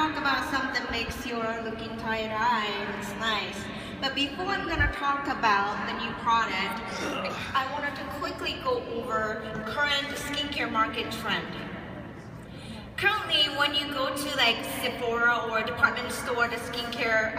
talk about something that makes your looking tired-eyed. It's nice. But before I'm going to talk about the new product, I wanted to quickly go over current skincare market trend. Currently, when you go to like Sephora or department store, the skincare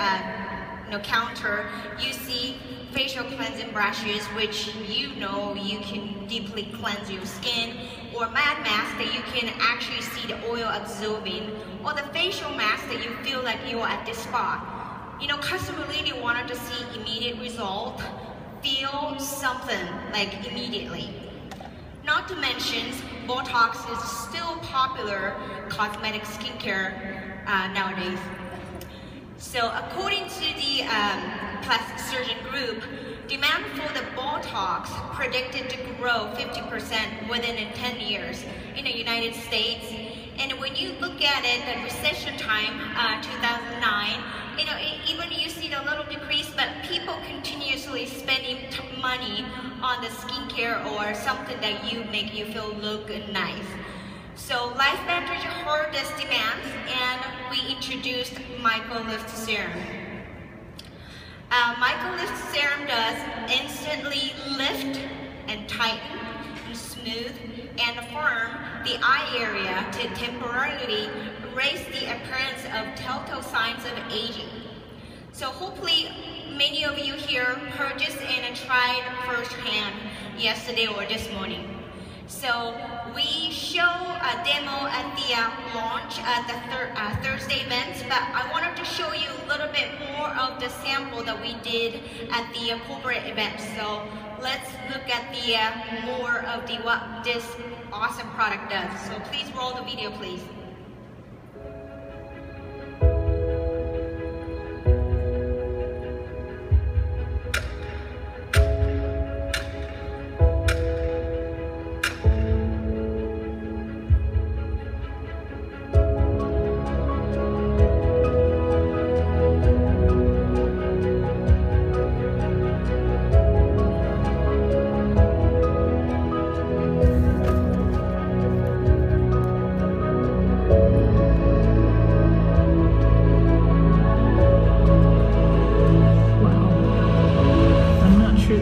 counter, you see facial cleansing brushes, which you can deeply cleanse your skin, or matte mask that you can actually see the oil absorbing, or the facial mask that you feel like you're at the spa. Customers really wanted to see immediate result, feel something like immediately. Not to mention, Botox is still popular cosmetic skincare nowadays. So according to the plastic surgeon group, demand for the Botox predicted to grow 50% within 10 years in the United States. And when you look at it, the recession time, 2009, even you see the little decrease, but people continuously spending money on the skincare or something that make you feel look nice. So LifeVantage heard this demand, and we introduced Micro-Lift Serum. Micro-Lift Serum does instantly lift and tighten and smooth and firm the eye area to temporarily erase the appearance of telltale signs of aging. So hopefully many of you here purchased and tried firsthand yesterday or this morning. So we show a demo at the launch at the Thursday event, but I wanted to show you a little bit more of the sample that we did at the corporate event. So let's look at the more of what this awesome product does. So please roll the video, please.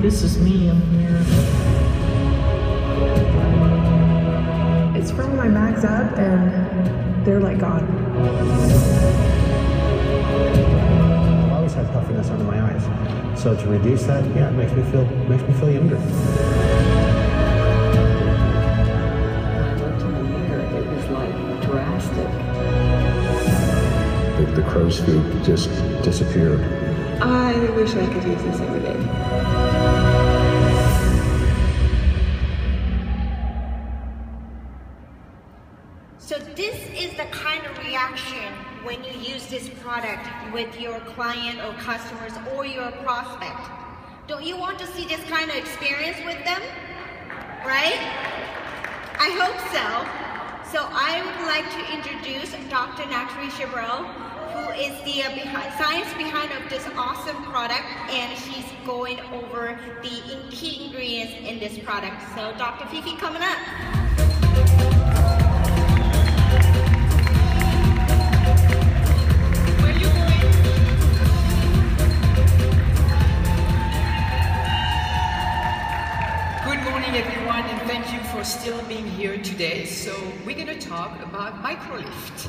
This is me in the mirror. It's from my mags up and they're like gone. I've always had puffiness under my eyes. So to reduce that, yeah, it makes me feel younger. When I looked in the mirror, it was like drastic. The crow's feet just disappeared. I wish I could use this every day. So this is the kind of reaction when you use this product with your client or customers or your prospect. Don't you want to see this kind of experience with them? Right? I hope so. So I would like to introduce Dr. Natalie Chabrol, who is the science behind of this awesome product, and she's going over the key ingredients in this product. So Dr. Fifi coming up. Everyone, and thank you for still being here today. So we're going to talk about Micro-Lift.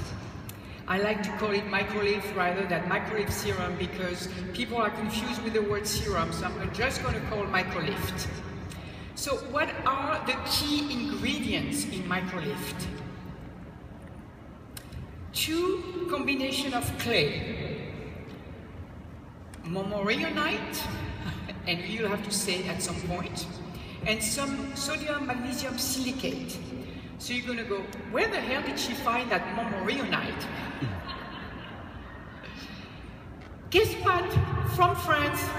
I like to call it Micro-Lift rather than Micro-Lift Serum because people are confused with the word serum, so I'm just going to call Micro-Lift. So what are the key ingredients in Micro-Lift? 2 combination of clay, monorionite, and you'll have to say it at some point, and some sodium magnesium silicate. So you're going to go, where the hell did she find that monorionite? Guess what? From France.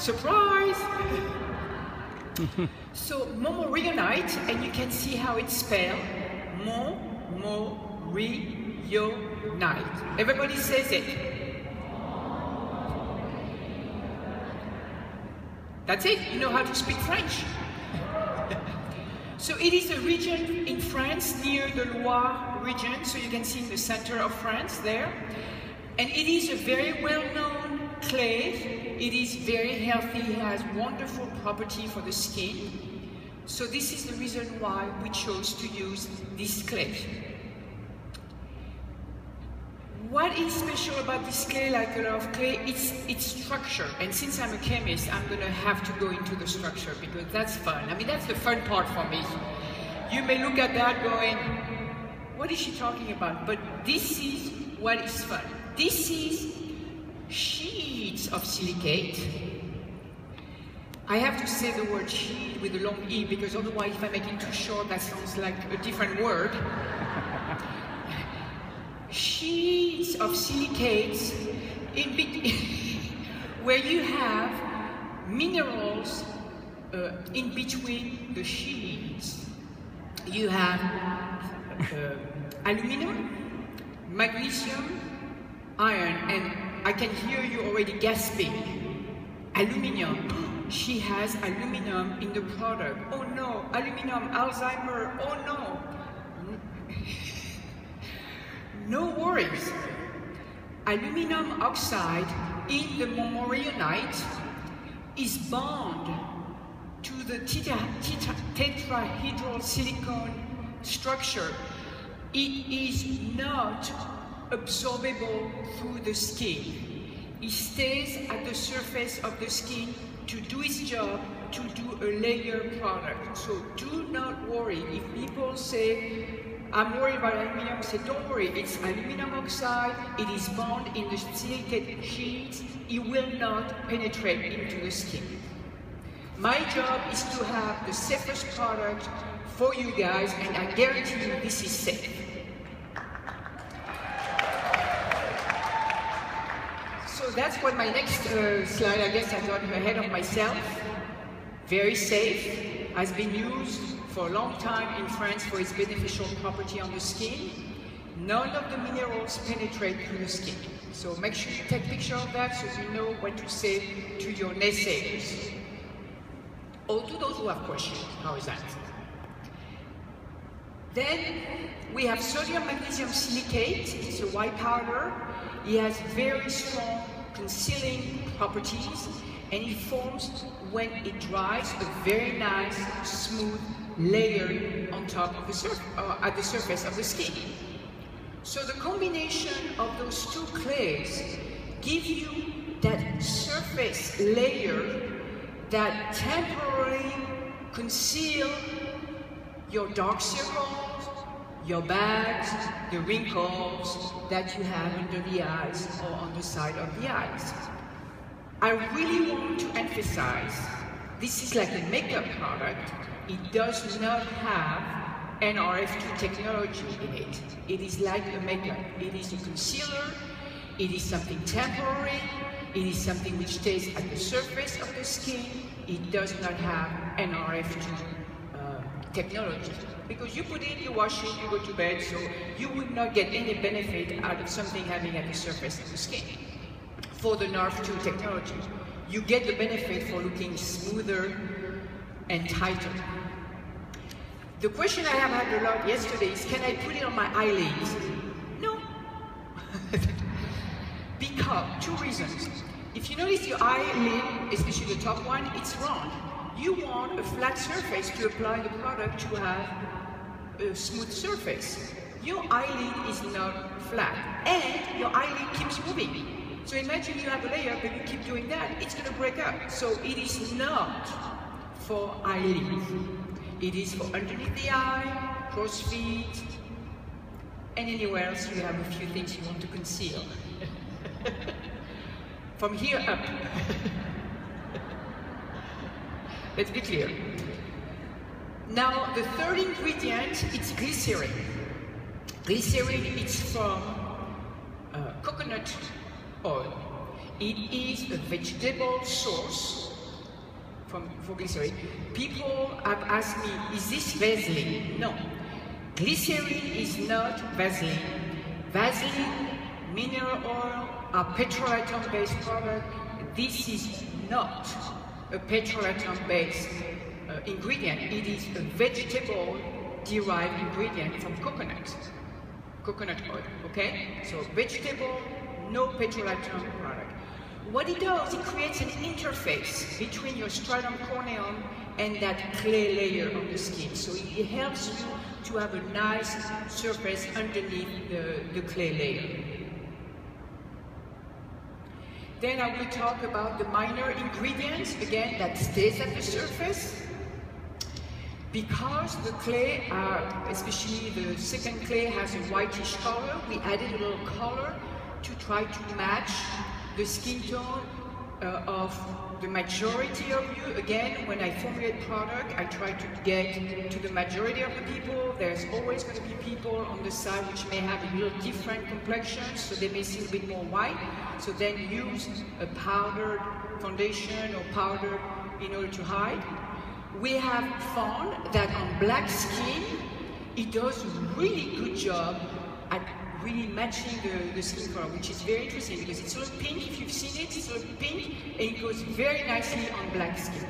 Surprise! So monorionite, and you can see how it's spelled. Monorionite. Everybody says it. That's it. You know how to speak French. So it is a region in France near the Loire region, so you can see in the center of France there. And it is a very well-known clay. It is very healthy, it has wonderful property for the skin. So this is the reason why we chose to use this clay. What is special about this clay, like a lot of clay, its structure. And since I'm a chemist, I'm going to have to go into the structure because that's fun. I mean, that's the fun part for me. You may look at that going, what is she talking about? But this is what is fun. This is sheets of silicate. I have to say the word sheet with a long E because otherwise if I make it too short, that sounds like a different word. Sheets of silicates where you have minerals in between the sheets. You have aluminum, magnesium, iron, and I can hear you already gasping. Aluminum. She has aluminum in the product. Oh no, aluminum, Alzheimer, oh no. No worries. Aluminum oxide in the monorionite is bound to the tetrahedral silicone structure. It is not absorbable through the skin. It stays at the surface of the skin to do its job, to do a layer product. So do not worry. If people say, I'm worried about aluminum, say don't worry, it's aluminum oxide, it is bound in the silicate sheets, it will not penetrate into the skin. My job is to have the safest product for you guys, and I guarantee you this is safe. So that's what my next slide, I guess I got ahead of myself. Very safe, has been used for a long time in France for its beneficial property on the skin. None of the minerals penetrate through the skin. So make sure you take a picture of that so you know what to say to your naysayers. Or to those who have questions. How is that? Then we have sodium magnesium silicate. It's a white powder. It has very strong concealing properties, and it forms, when it dries, a very nice, smooth layer on top of the at the surface of the skin. So the combination of those two clays give you that surface layer that temporarily conceal your dark circles, your bags, the wrinkles that you have under the eyes or on the side of the eyes. I really want to emphasize, this is like a makeup product. It does not have NRF2 technology in it. It is like a makeup. It is a concealer. It is something temporary. It is something which stays at the surface of the skin. It does not have NRF2 technology. Because you put it, you wash it, you go to bed, so you would not get any benefit out of something having at the surface of the skin. For the NRF2 technology, you get the benefit for looking smoother and tighter. The question I have had a lot yesterday is, can I put it on my eyelids? No. Because, two reasons. If you notice your eyelid, especially the top one, it's wrong. You want a flat surface to apply the product to have a smooth surface. Your eyelid is not flat, and your eyelid keeps moving. So imagine you have a layer, but you keep doing that, it's going to break up. So it is not for eyelids. It is for underneath the eye, crow's feet, and anywhere else you have a few things you want to conceal. From here up. Let's be clear. Now, the third ingredient, it's glycerin. Glycerin is from coconut oil. It is a vegetable source for glycerin. People have asked me, is this Vaseline? No. Glycerin is not Vaseline. Vaseline, mineral oil, are petrolatum-based product. This is not a petrolatum-based ingredient. It is a vegetable-derived ingredient from coconut. coconut oil, okay? So vegetable, no petrolatum product. What it does, it creates an interface between your stratum corneum and that clay layer on the skin. So it helps you to have a nice surface underneath the clay layer. Then I will talk about the minor ingredients, again, that stays at the surface. Because the clay, especially the second clay, has a whitish color, we added a little color to try to match the skin tone of the majority of you. Again, when I formulate product, I try to get to the majority of the people. There's always going to be people on the side which may have a little different complexions, so they may seem a bit more white. So then use a powdered foundation or powder in order to hide. We have found that on black skin, it does a really good job at really matching the skin color, which is very interesting because it's a little pink. If you've seen it, it's a little pink and it goes very nicely on black skin.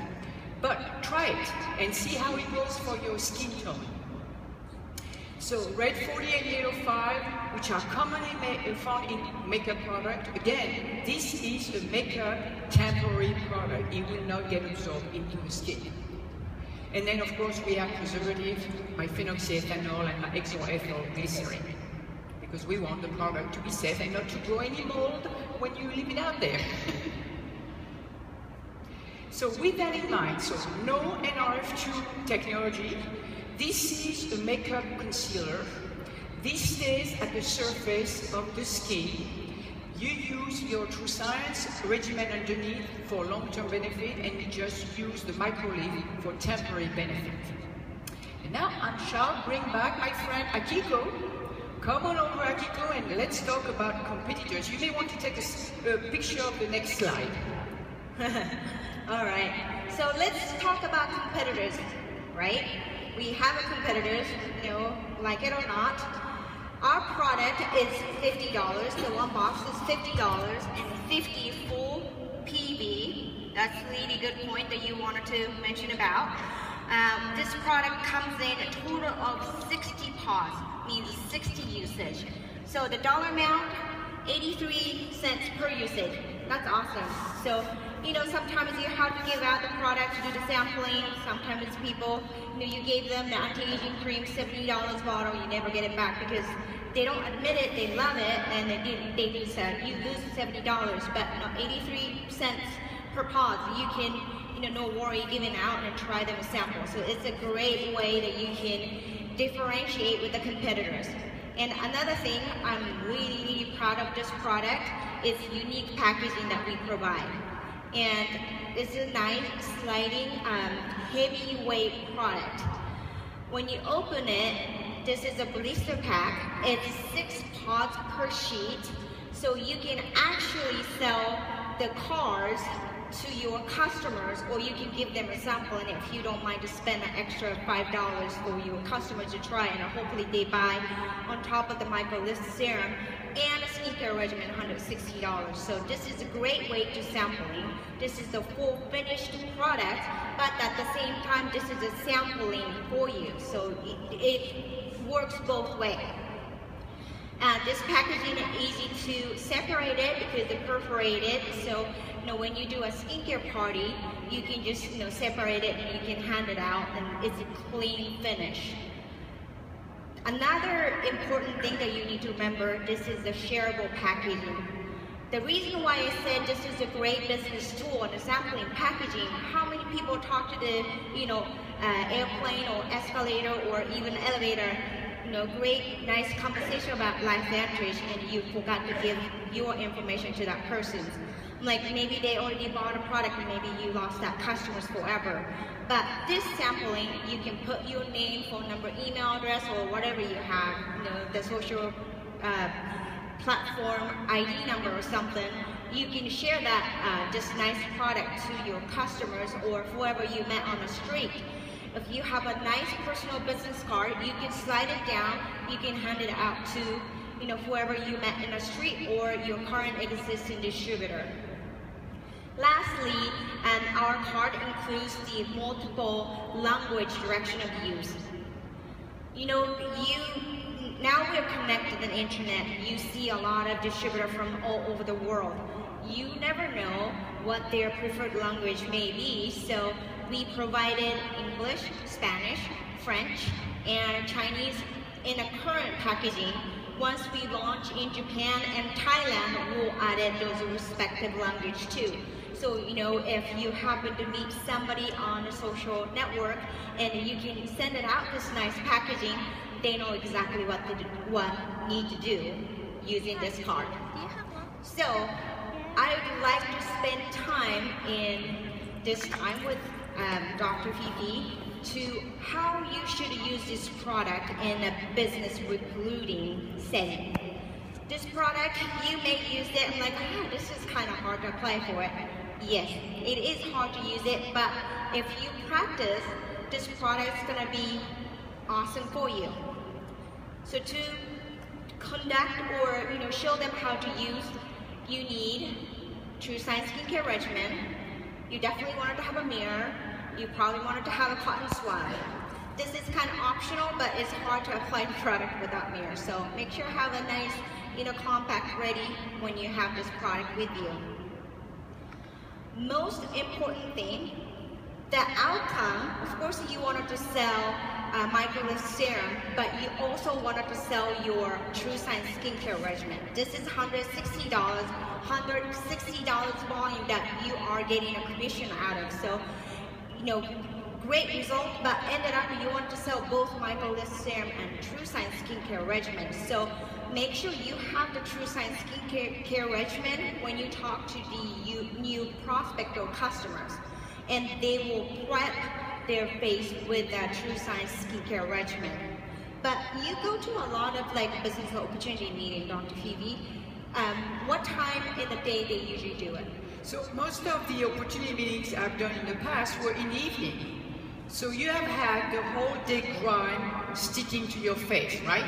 But try it and see how it goes for your skin tone. So red 40 and yellow 5, which are commonly found in makeup product. Again, this is a makeup temporary product. It will not get absorbed into the skin. And then of course we have preservative, my phenoxyethanol and my hexoethyl glycerin, because we want the product to be safe and not to grow any mold when you leave it out there. So with that in mind, so no NRF2 technology. This is a makeup concealer. This stays at the surface of the skin. You use your True Science regimen underneath for long-term benefit, and you just use the microleaf for temporary benefit. And now I shall bring back my friend Akiko. Come on over, Akiko, and let's talk about competitors. You may want to take a picture of the next slide. All right, so let's talk about competitors, right? We have a competitors, you know, like it or not. Our product is $50. The one box is $50 and 50 full PV. That's a really good point that you wanted to mention about. This product comes in a total of 60 pods, means 60 usage. So the dollar amount, 83 cents per usage. That's awesome. So, you know, sometimes you have to give out the product to do the sampling. Sometimes it's people, you know, you gave them the anti-aging cream, $70 bottle, you never get it back because they don't admit it, they love it, and they do so. You lose $70, but no, 83 cents per pod. So you can, you know, no worry giving out and try them a sample. So it's a great way that you can differentiate with the competitors. And another thing, I'm really, really proud of this product is unique packaging that we provide. And it's a nice sliding heavyweight product. When you open it, this is a blister pack. It's 6 pods per sheet, so you can actually sell the cards to your customers, or you can give them a sample, and if you don't mind to spend an extra $5 for your customers to try, and hopefully they buy on top of the micro-lift serum and a skincare regimen, $160. So this is a great way to sampling. This is the full finished product, but at the same time, this is a sampling for you. So it works both ways. This packaging is easy to separate it because it's perforated. So, you know, when you do a skincare party, you can just, you know, separate it and you can hand it out, and it's a clean finish. Another important thing that you need to remember, this is the shareable packaging. The reason why I said this is a great business tool and the sampling packaging, how many people talk to the, you know, airplane or escalator or even elevator, you know, great, nice conversation about LifeVantage, and you forgot to give your information to that person. Like maybe they already bought a product and maybe you lost that customers forever. But this sampling, you can put your name, phone number, email address, or whatever you have, you know, the social platform ID number or something. You can share that this nice product to your customers or whoever you met on the street. If you have a nice personal business card, you can slide it down, you can hand it out to, you know, whoever you met in the street or your current existing distributor. Lastly, our card includes the multiple language direction of use. You know, now we're connected to the internet. You see a lot of distributors from all over the world. You never know what their preferred language may be, so we provided English, Spanish, French, and Chinese in a current packaging. Once we launch in Japan and Thailand, we'll add those respective language too. So, you know, if you happen to meet somebody on a social network and you can send it out this nice packaging, they know exactly what need to do using this card. So, I would like to spend time in this time with Dr. Fifi to how you should use this product in a business recruiting setting. This product, you may use it and like, oh, this is kind of hard to apply for it. Yes, it is hard to use it, but if you practice, this product is going to be awesome for you. So to conduct or show them how to use, you need True Science Skincare Regimen. You definitely wanted to have a mirror. You probably wanted to have a cotton swab. This is kind of optional, but it's hard to apply the product without mirror. So make sure you have a nice, compact ready when you have this product with you. Most important thing, the outcome, of course you wanted to sell microlift serum, but you also wanted to sell your True Science Skincare Regimen. This is $160 volume that you are getting a commission out of. So, great result, but ended up you want to sell both microlift serum and True Science Skincare Regimen. So make sure you have the True Science Skincare Regimen when you talk to the new prospect or customers, and they will prep their face with that True Science Skincare Regimen. But you go to a lot of business opportunity meeting, Dr. Phoebe. What time in the day they usually do it? So most of the opportunity meetings I've done in the past were in the evening. So you have had the whole day grime sticking to your face, right?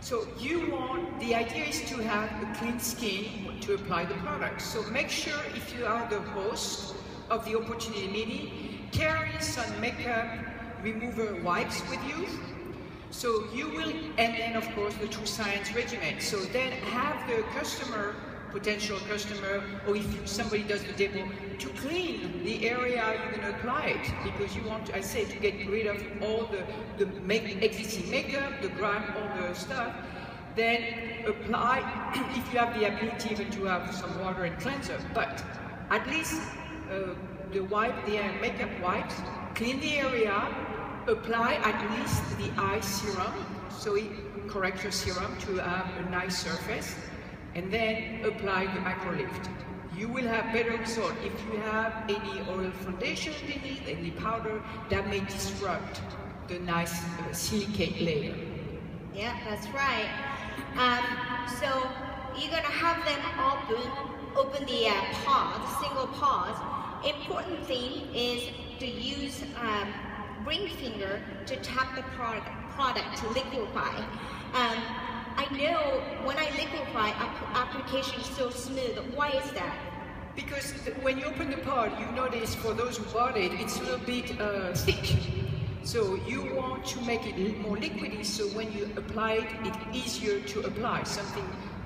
So the idea is to have a clean skin to apply the product. So make sure if you are the host of the opportunity meeting, carry some makeup remover wipes with you. So you will, and then of course the True Science Regimen. So then have the potential customer, or if somebody does the demo, to clean the area you're going to apply it, because you want, to get rid of all the existing makeup, the grime, all the stuff. Then apply, if you have the ability even to have some water and cleanser, but at least the makeup wipes, clean the area, apply at least the eye serum, so correct your serum to have a nice surface, and then apply the microlift. You will have better result. If you have any oil foundation beneath, any powder, that may disrupt the nice silicate layer. Yeah, that's right. So you're gonna have them open the single pause. Important thing is to use ring finger to tap the product to liquefy. I know when I liquefy, application is so smooth. Why is that? Because when you open the pod, you notice for those who bought it, it's a little bit thick. So you want to make it more liquidy, so when you apply it, it's easier to apply. Something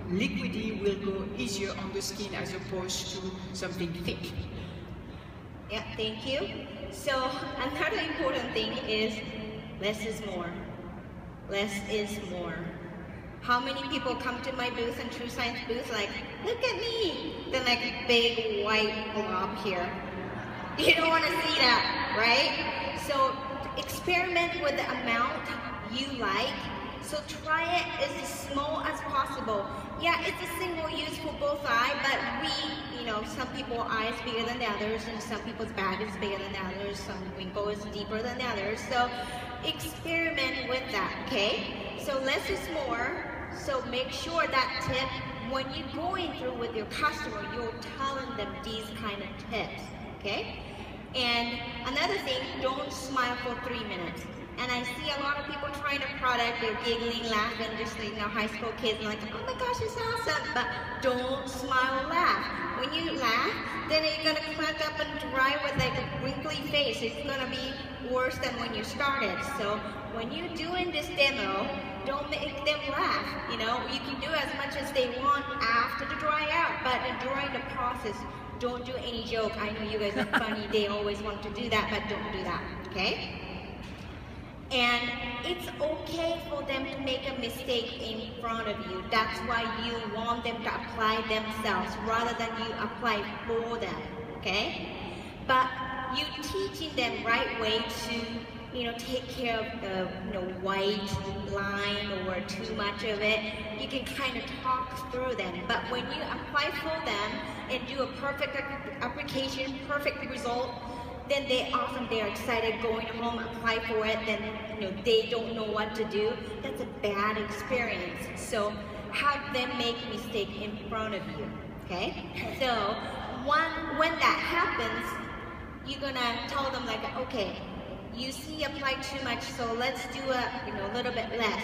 liquidy will go easier on the skin as opposed to something thick. Yeah, thank you. So another important thing is less is more. Less is more. How many people come to my booth and True Science booth like, look at me, then like a big white blob here. You don't want to see that, right? So experiment with the amount you like. So try it as small as possible. Yeah, it's a single use for both eyes, but some people's eyes bigger than the others, and some people's bag is bigger than the others, some wrinkle is deeper than the others. So experiment with that, okay? So less is more. So make sure that tip, when you're going through with your customer, you're telling them these kind of tips, okay? And another thing, don't smile for 3 minutes. And I see a lot of people trying a product, they're giggling, laughing, just like high school kids, like, oh my gosh, it's awesome. But don't smile or laugh. When you laugh, then you're gonna crack up and dry with like a wrinkly face. It's gonna be worse than when you started. So when you're doing this demo, Don't make them laugh, you know. You can do as much as they want after the dry out, but during the process, don't do any joke. I know you guys are funny, they always want to do that, but don't do that, okay? And it's okay for them to make a mistake in front of you. That's why you want them to apply themselves rather than you apply for them, okay? But you teaching them right way to, take care of the, white line or too much of it. You can kind of talk through them. But when you apply for them and do a perfect application, perfect result, then they're excited going home, apply for it, then they don't know what to do. That's a bad experience. So have them make a mistake in front of you, okay? So when that happens, you're gonna tell them like, okay, you see apply too much, so let's do a little bit less.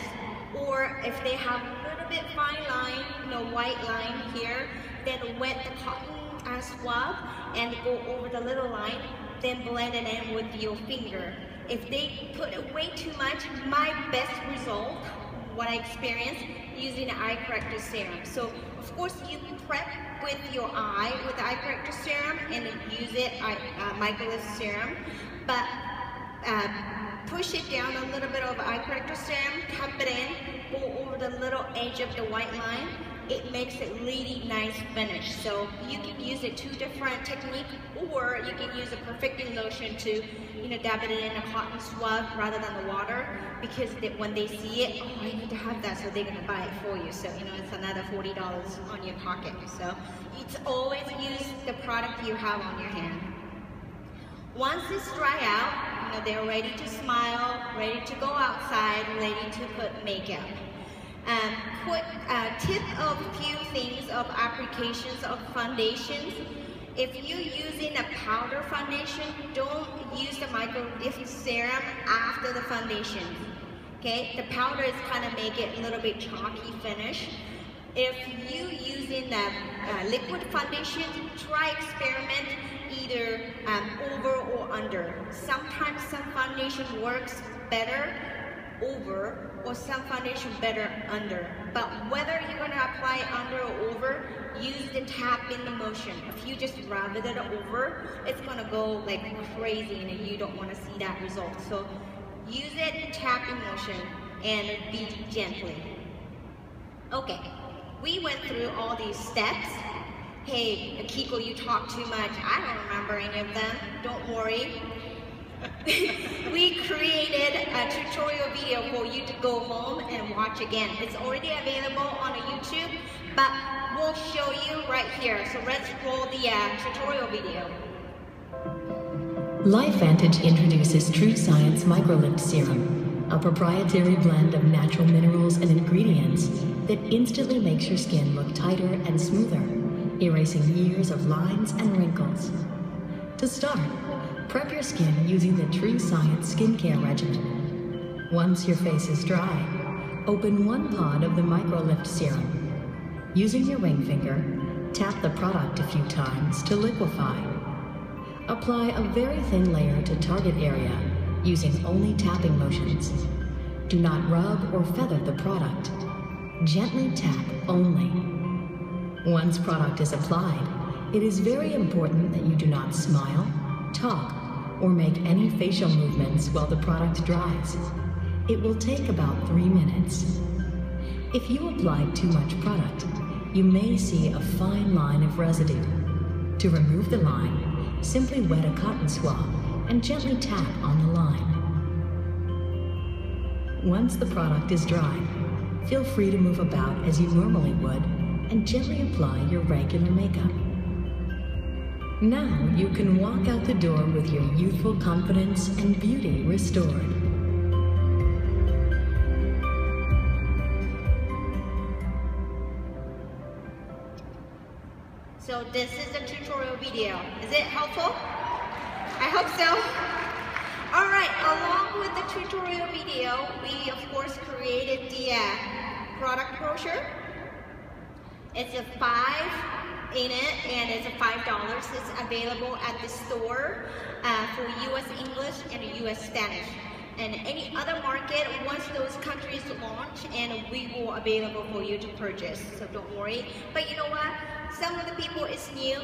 Or if they have a little bit fine line, white line here, then wet the cotton swab and go over the little line, then blend it in with your finger. If they put way too much, my best result, what I experienced, using the eye corrector serum. So of course you prep with your eye with the eye corrector serum and then use it, microlift serum, but push it down a little bit of eye corrector serum, cup it in, go over the little edge of the white line. It makes a really nice finish. So you can use it 2 different techniques, or you can use a perfecting lotion to, dab it in a cotton swab rather than the water, because when they see it, oh, I need to have that, so they're gonna buy it for you. So it's another $40 on your pocket. So it's always use the product you have on your hand. Once it's dry out, they're ready to smile, ready to go outside, ready to put makeup. Quick tip of a few things of applications of foundations. If you're using a powder foundation, don't use the microlift serum after the foundation. Okay, the powder is kind of make it a little bit chalky finish. If you using the liquid foundation, try experiment either over or under. Sometimes some foundation works better over, or some foundation better under. But whether you're going to apply under or over, use the tap-in the motion. If you just rub it over, it's going to go like crazy and you don't want to see that result. So use it tap-in motion and be gently. Okay, we went through all these steps. Hey, Akiko, you talk too much. I don't remember any of them. Don't worry. We created a tutorial video for you to go home and watch again. It's already available on YouTube, but we'll show you right here. So let's roll the tutorial video. LifeVantage introduces True Science Microlift Serum, a proprietary blend of natural minerals and ingredients that instantly makes your skin look tighter and smoother, erasing years of lines and wrinkles. To start, prep your skin using the True Science skincare regimen. Once your face is dry, open 1 pod of the Microlift Serum. Using your ring finger, tap the product a few times to liquefy. Apply a very thin layer to target area using only tapping motions. Do not rub or feather the product. Gently tap only. Once product is applied, it is very important that you do not smile, talk, or make any facial movements while the product dries. It will take about 3 minutes. If you apply too much product, you may see a fine line of residue. To remove the line, simply wet a cotton swab and gently tap on the line. Once the product is dry, feel free to move about as you normally would and gently apply your regular makeup. Now you can walk out the door with your youthful confidence and beauty restored. So this is a tutorial video. Is it helpful? I hope so. All right, along with the tutorial video, we of course created the product brochure. It's a 5 in it, and it's a $5. It's available at the store for US English and US Spanish. and any other market once those countries launch, and we will available for you to purchase. So don't worry. But you know what? Some of the people is new.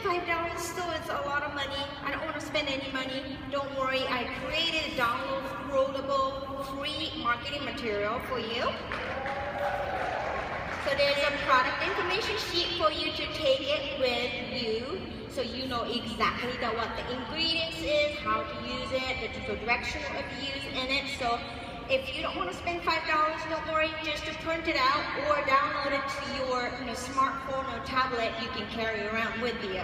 $5 still is a lot of money. I don't want to spend any money. Don't worry. I created a downloadable free marketing material for you. So there's a product information sheet for you to take it with you, so you know exactly what the ingredients is, how to use it, the direction of use in it. So if you don't want to spend $5, don't worry, just to print it out or download it to your smartphone or tablet you can carry around with you.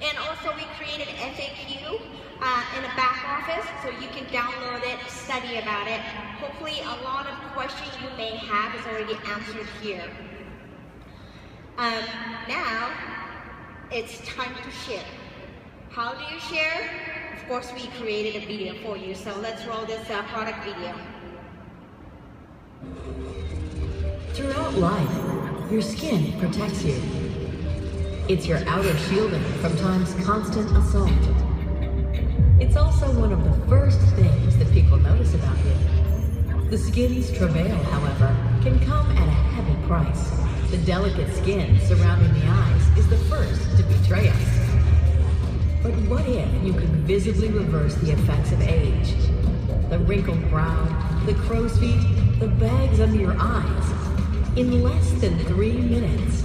And also we created FAQ in the back office, so you can download it, study about it. Hopefully a lot of questions you may have is already answered here. Now, it's time to share. How do you share? Of course, we created a video for you, so let's roll this product video. Throughout life, your skin protects you. It's your outer shielding from time's constant assault. It's also one of the first things that people notice about you. The skin's travail, however, can come at a heavy price. The delicate skin surrounding the eyes is the first to betray us. But what if you could visibly reverse the effects of age? The wrinkled brow, the crow's feet, the bags under your eyes, in less than 3 minutes.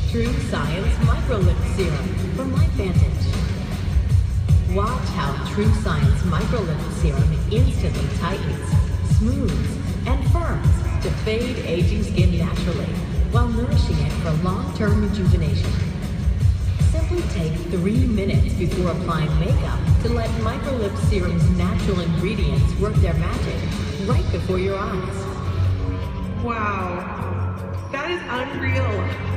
True Science Microlift Serum from LifeVantage. Watch how True Science Microlift Serum instantly tightens, smooths, and firms to fade aging skin naturally, while nourishing it for long-term rejuvenation. Simply take 3 minutes before applying makeup to let Microlift Serum's natural ingredients work their magic right before your eyes. Wow, that is unreal.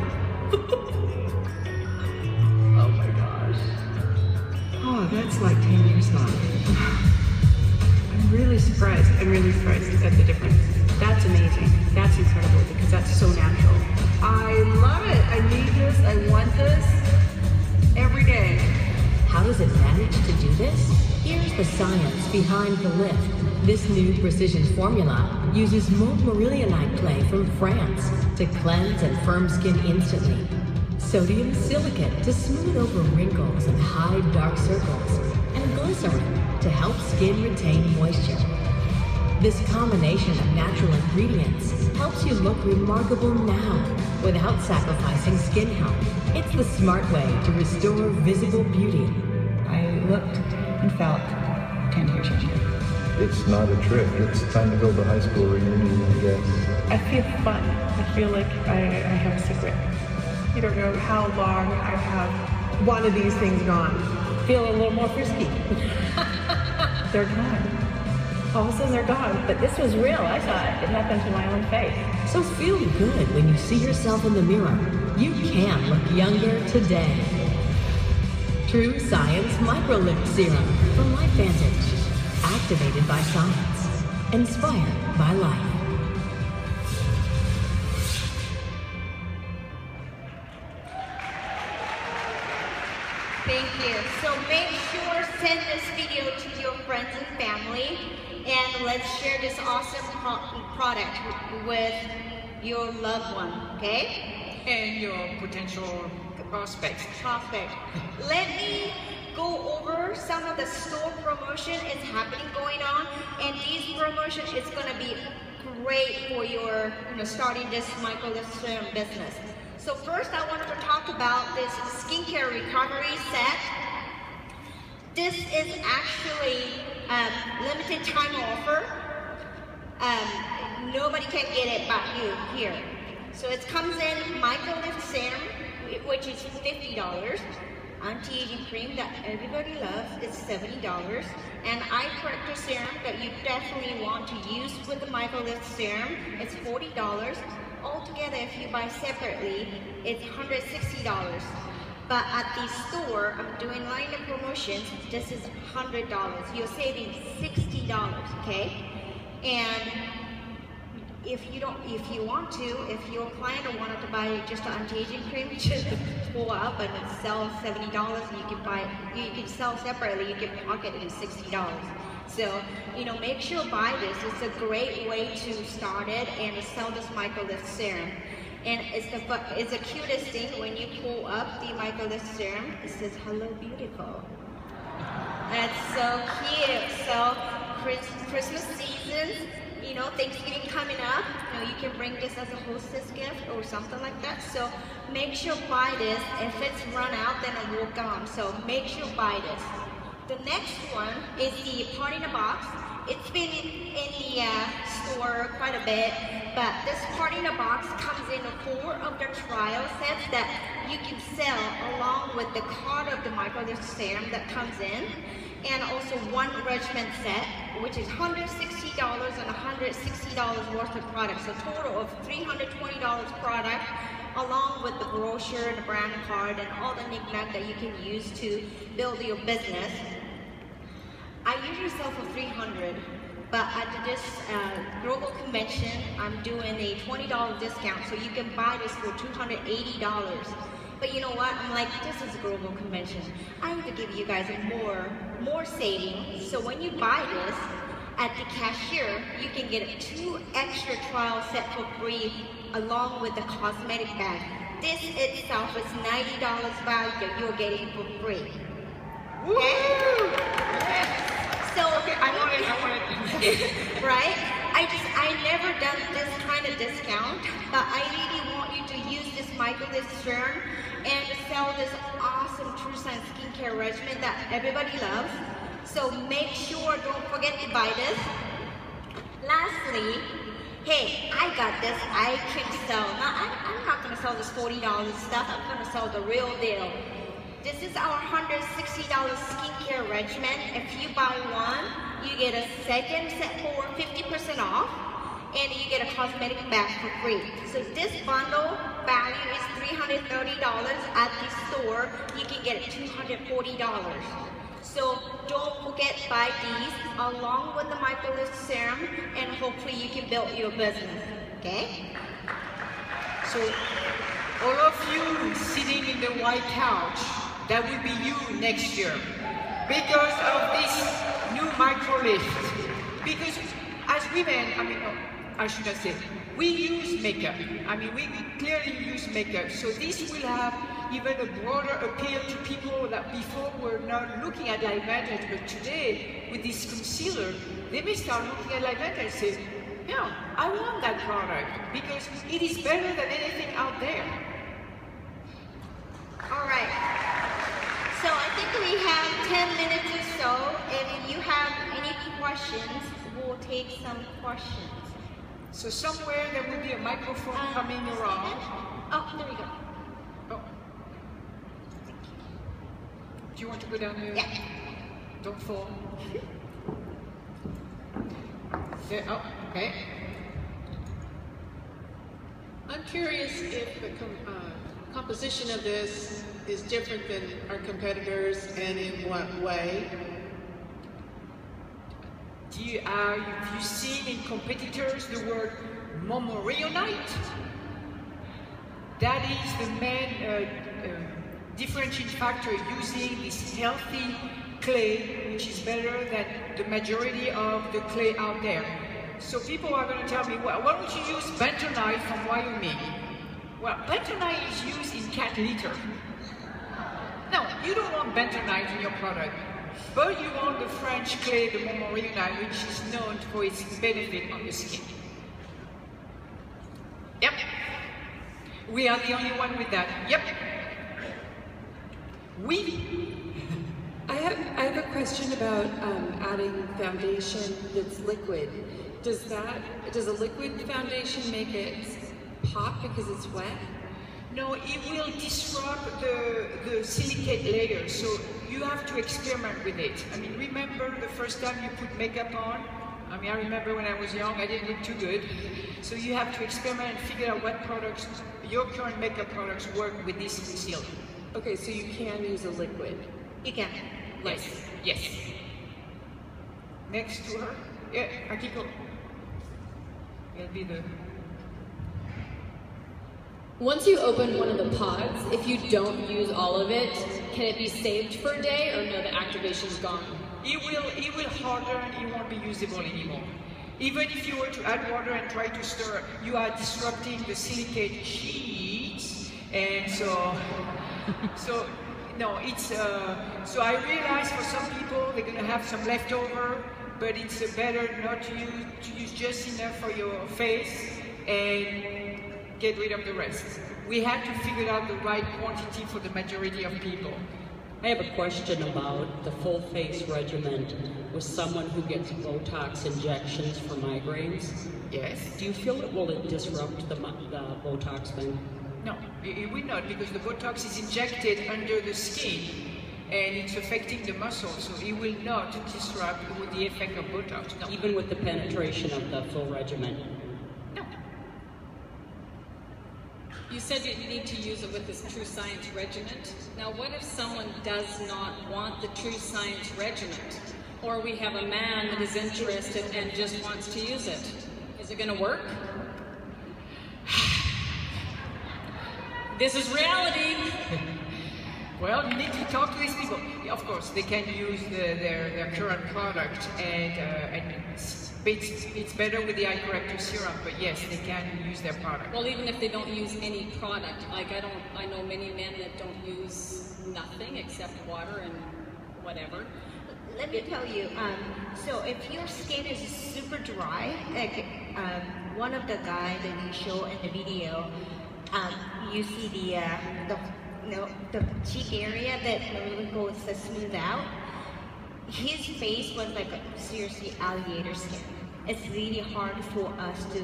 Oh my gosh. Oh, that's like 10 years long. I'm really surprised at the difference. That's amazing. That's incredible because that's so natural. I love it. I need this. I want this every day. How does it manage to do this? Here's the science behind the lift. This new precision formula uses montmorillonite clay from France to cleanse and firm skin instantly. Sodium silicate to smooth over wrinkles and hide dark circles, and glycerin to help skin retain moisture. This combination of natural ingredients helps you look remarkable now without sacrificing skin health. It's the smart way to restore visible beauty. I looked and felt 10 years younger. It's not a trick. It's time to go to high school reunion, I guess. I feel fun. I feel like I have a secret. You don't know how long I have one of these things gone. Feel a little more frisky. They're gone. All of a sudden they're gone. But this was real. I saw it. It happened to my own face. So feel good when you see yourself in the mirror. You can look younger today. True Science Microlift Serum from LifeVantage. Activated by science. Inspired by life. Thank you. So make sure send this video to your friends and family, and let's share this awesome product with your loved one, okay? And your potential prospects. Let me go over some of the store promotion is happening going on, and these promotion is going to be great for your starting this microlift serum business. So first I wanted to talk about this skincare recovery set. This is actually limited time offer. Nobody can get it but you here. So it comes in microlift serum, which is $50. Anti-aging cream that everybody loves is $70. And eye corrector serum that you definitely want to use with the microlift serum, it's $40. Altogether, if you buy separately, it's $160. But at the store, I'm doing line of promotions, this is $100. You're saving $60, okay? And if you want to, if your client wanted to buy just an anti-aging cream, just pull up and it sells $70, and you can sell separately. You can pocket it in $60. So, make sure buy this. It's a great way to start it and sell this microlift serum. And it's the cutest thing when you pull up the microlift serum. It says "Hello, beautiful." That's so cute. So, Christmas season. Thanksgiving coming up, you can bring this as a hostess gift or something like that. So make sure buy this. If it's run out, then it will gone. So make sure buy this. The next one is the Party in a Box. It's been in the store quite a bit, but this Party in a Box comes in 4 of the trial sets that you can sell along with the card of the microlift serum that comes in, and also 1 regimen set, which is $160 and $160 worth of product. So total of $320 product, along with the brochure, the brand card, and all the knick-knack that you can use to build your business. I usually sell for $300, but at this global convention, I'm doing a $20 discount, so you can buy this for $280. But you know what? I'm like, this is a global convention. I need to give you guys more savings. So when you buy this at the cashier, you can get 2 extra trial set for free along with the cosmetic bag. This itself is $90 value that you're getting for free. Okay? So I want it. Right? I never done this kind of discount, but I really want you to use this microlift serum and sell this awesome True Science skincare regimen that everybody loves. So make sure, don't forget to buy this. Lastly, hey, I got this. I can sell. Now, I'm not going to sell this $40 stuff. I'm going to sell the real deal. This is our $160 skincare regimen. If you buy 1, you get a second set for 50% off, and you get a cosmetic bag for free. So this bundle value is $330 at the store. You can get it $240. So don't forget to buy these along with the microlift serum, and hopefully you can build your business. Okay? So all of you sitting in the white couch, that will be you next year because of this new microlift. Because as women, I shouldn't say, we use makeup. We clearly use makeup. So this will have even a broader appeal to people that before were not looking at LifeVantage, but today, with this concealer, they may start looking at LifeVantage and say, yeah, I want that product because it is better than anything out there. All right. So I think we have 10 minutes or so. If you have any questions, we'll take some questions. So somewhere there will be a microphone coming around. Oh, there we go. Oh. Do you want to go down here? Yeah. Don't fall. There, oh, okay. I'm curious if the composition of this is different than our competitors, and in what way? Have you seen in competitors the word momoryonite? That is the main differentiating factor using this healthy clay, which is better than the majority of the clay out there. So people are going to tell me, well, why don't you use bentonite from Wyoming? Well, bentonite is used in cat litter. No, you don't want bentonite in your product, but you want the French clay, the momoryonite, which is known for its benefit on the skin. Yep. We are the only one with that. Yep. I have a question about adding foundation that's liquid. Does a liquid foundation make it pop because it's wet? No, it will disrupt the silicate layer, so you have to experiment with it. Remember the first time you put makeup on? I remember when I was young, I didn't look too good. So you have to experiment and figure out what products, your current makeup products, work with this concealer. Okay, so you can use a liquid. You can. Yes. Yes. Next to her. Yeah, Akiko. It'll be the... Once you open one of the pods, if you don't use all of it, can it be saved for a day, or no, the activation's gone? It will harden, it won't be usable anymore. Even if you were to add water and try to stir, you are disrupting the silicate sheets, and so no, it's so I realize for some people they're gonna have some leftover, but it's better not to use just enough for your face and get rid of the rest. We had to figure out the right quantity for the majority of people. I have a question about the full face regimen with someone who gets Botox injections for migraines. Yes. Do you feel it will disrupt the Botox thing? No, it will not, because the Botox is injected under the skin and it's affecting the muscle, so it will not disrupt with the effect of Botox. No. Even with the penetration of the full regimen? No. You said you need to use it with this True Science regiment. Now, what if someone does not want the True Science regiment? Or we have a man that is interested and just wants to use it. Is it going to work? This is reality. Well, you need to talk to these people. Of course, they can use their current product, and it's better with the eye corrector serum. But yes, they can use their product. Well, even if they don't use any product, like I know many men that don't use nothing except water and whatever. Let me tell you, so if your skin is super dry, like one of the guys that you show in the video, you see the cheek area that really goes to smooth out. His face was like seriously alligator skin. It's really hard for us to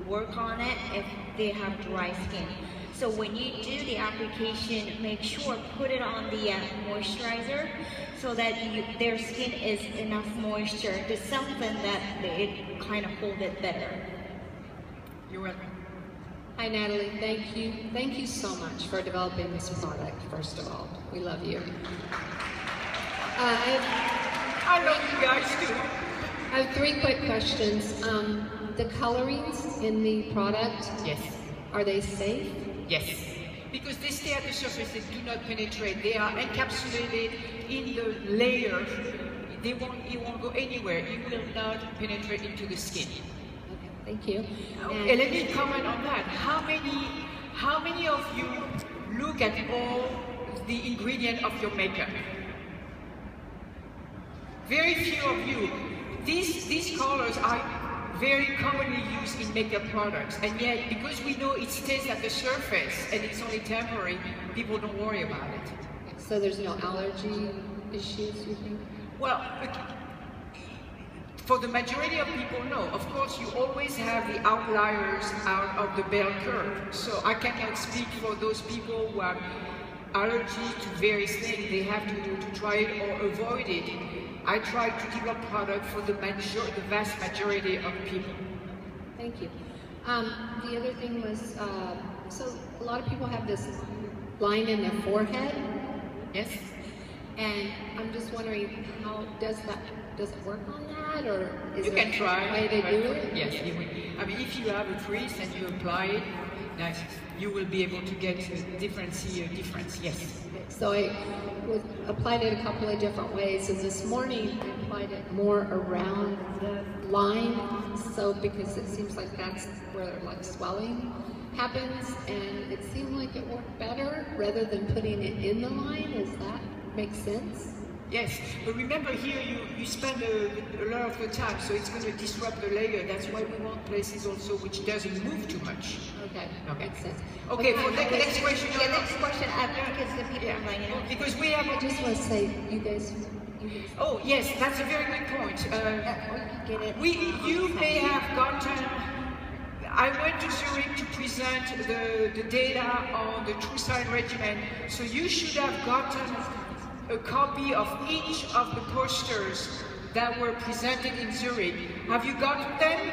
work on it if they have dry skin. So when you do the application, make sure put it on the moisturizer so that their skin is enough moisture to something that it kind of hold it better. You're welcome. Hi Natalie, thank you. Thank you so much for developing this product, first of all. We love you. I love you guys too. I have 3 quick questions. The colorings in the product, yes. Are they safe? Yes, because they stay at the surface, they do not penetrate. They are encapsulated in the layer. It won't go anywhere. It will not penetrate into the skin. Okay, thank you. And let me comment on that. How many of you look at all the ingredient of your makeup? Very few of you. These colors are very commonly used in makeup products, and yet because we know it stays at the surface and it's only temporary, people don't worry about it. So there's no allergy issues, you think? Well, for the majority of people, no. Of course, you always have the outliers out of the bell curve. So I cannot speak for those people who have allergy to various things. They have to try it or avoid it. I try to develop product for the vast majority of people. Thank you. The other thing was, so a lot of people have this line in their forehead. Yes. And I'm just wondering, how does it work on that, or is you there can try a way to do it? Yes, you will. I mean, if you have a crease and you apply it, nice, you will be able to get a difference. Yes. So I applied it a couple of different ways, and this morning I applied it more around the line, so because it seems like that's where like swelling happens, and it seemed like it worked better rather than putting it in the line. Does that make sense? Yes, but remember here you spend a lot of the time, so it's going to disrupt the layer. That's why we want places also which doesn't move too much. Okay, makes sense. Okay, for the next question. Yeah, next question because the people are lining up. Because we have. I just want to say, you guys. Oh yes, that's a very good point. You may have gotten. I went to Zurich to present the data on the True Science regimen, so you should have gotten a copy of each of the posters that were presented in Zurich. Have you gotten them?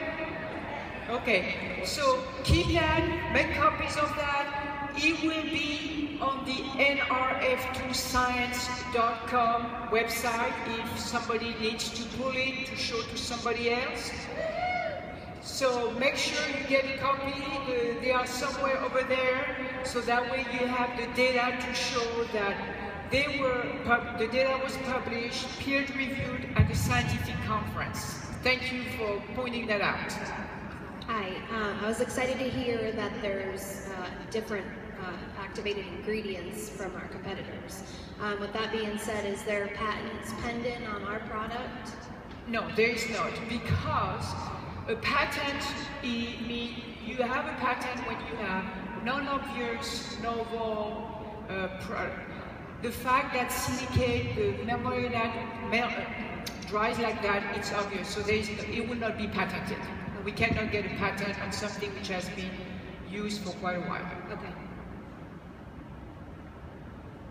Okay, so keep that, make copies of that. It will be on the nrf2science.com website if somebody needs to pull it to show to somebody else. So make sure you get a copy. They are somewhere over there, so that way you have the data to show that the data was published, peer-reviewed at a scientific conference. Thank you for pointing that out. Hi, I was excited to hear that there's different activated ingredients from our competitors. With that being said, is there patents pending on our product? No, there is not, because a patent, you have a patent when you have non-obvious, novel product. The fact that silicate, the memory that dries like that, it's obvious, so it will not be patented. We cannot get a patent on something which has been used for quite a while. Okay.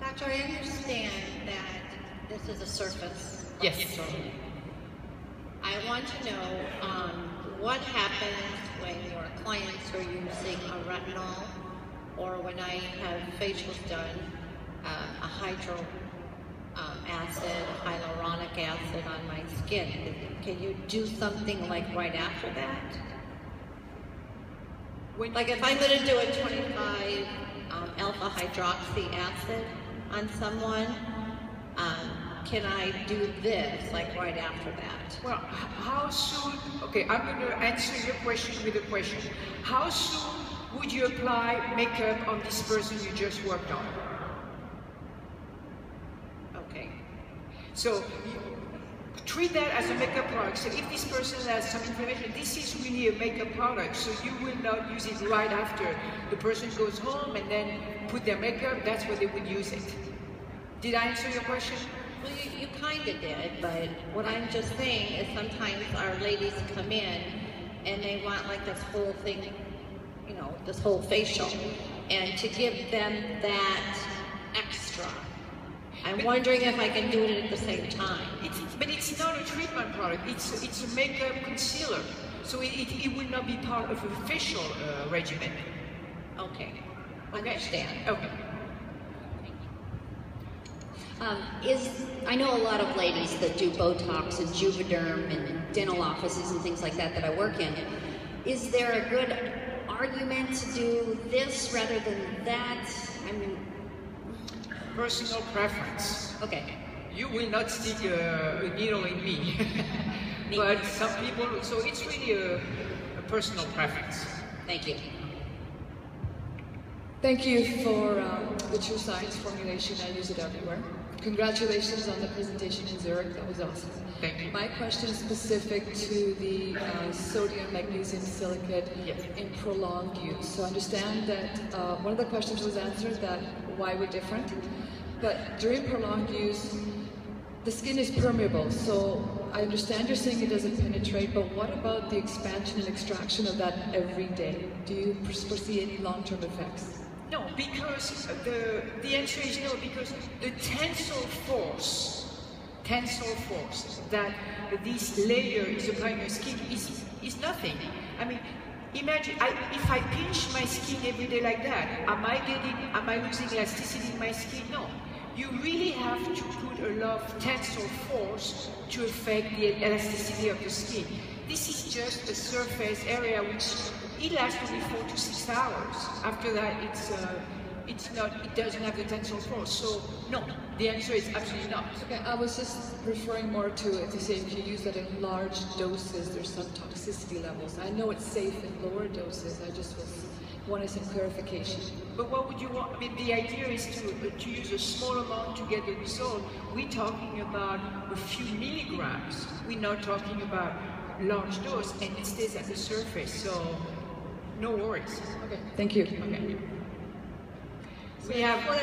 Doctor, I understand that this is a surface. Yes. I want to know what happens when your clients are using a retinol, or when I have facials done, a hydro acid, hyaluronic acid on my skin. Can you do something like right after that? Like if I'm going to do a 25 alpha hydroxy acid on someone, can I do this like right after that? Well, how soon? Okay, I'm going to answer your question with a question. How soon would you apply makeup on this person you just worked on? Okay. So treat that as a makeup product. So if this person has some inflammation, this is really a makeup product. So you will not use it right after the person goes home and then put their makeup. That's where they would use it. Did I answer your question? Well, you kind of did, but what I'm just saying is sometimes our ladies come in and they want like this whole thing, you know, this whole facial, and to give them that extra. I'm wondering if I can do it at the same time. But it's not a treatment product, it's a makeup concealer. So it will not be part of a facial regimen. Okay, understand. Okay. I know a lot of ladies that do Botox and Juvederm and dental offices and things like that I work in. Is there a good argument to do this rather than that? I mean, personal preference. Okay. You will not stick a needle in me. But some people, so it's really a personal preference. Thank you. Thank you for the True Science formulation. I use it everywhere. Congratulations on the presentation in Zurich. That was awesome. Thank you. My question is specific to the sodium magnesium silicate in prolonged use. So I understand that one of the questions was answered, that why we're different. But during prolonged use, the skin is permeable. So I understand you're saying it doesn't penetrate, but what about the expansion and extraction of that every day? Do you foresee any long-term effects? No, because the answer is no, because the tensile force that this layer is applying on your skin is nothing. I mean, imagine if I pinch my skin every day like that, am I losing elasticity in my skin? No. You really have to put a lot of tensile force to affect the elasticity of the skin. This is just a surface area which it lasts only 4 to 6 hours. After that, it doesn't have the tensile force. So no, the answer is absolutely not. Okay, I was just referring more to it to say if you use that in large doses, there's some toxicity levels. I know it's safe in lower doses. I just wanted some clarification. But what would you want? I mean, the idea is to use a small amount to get the result. We're talking about a few milligrams. We're not talking about large dose, and it stays at the surface. So no worries. Okay, thank you. Okay. We have a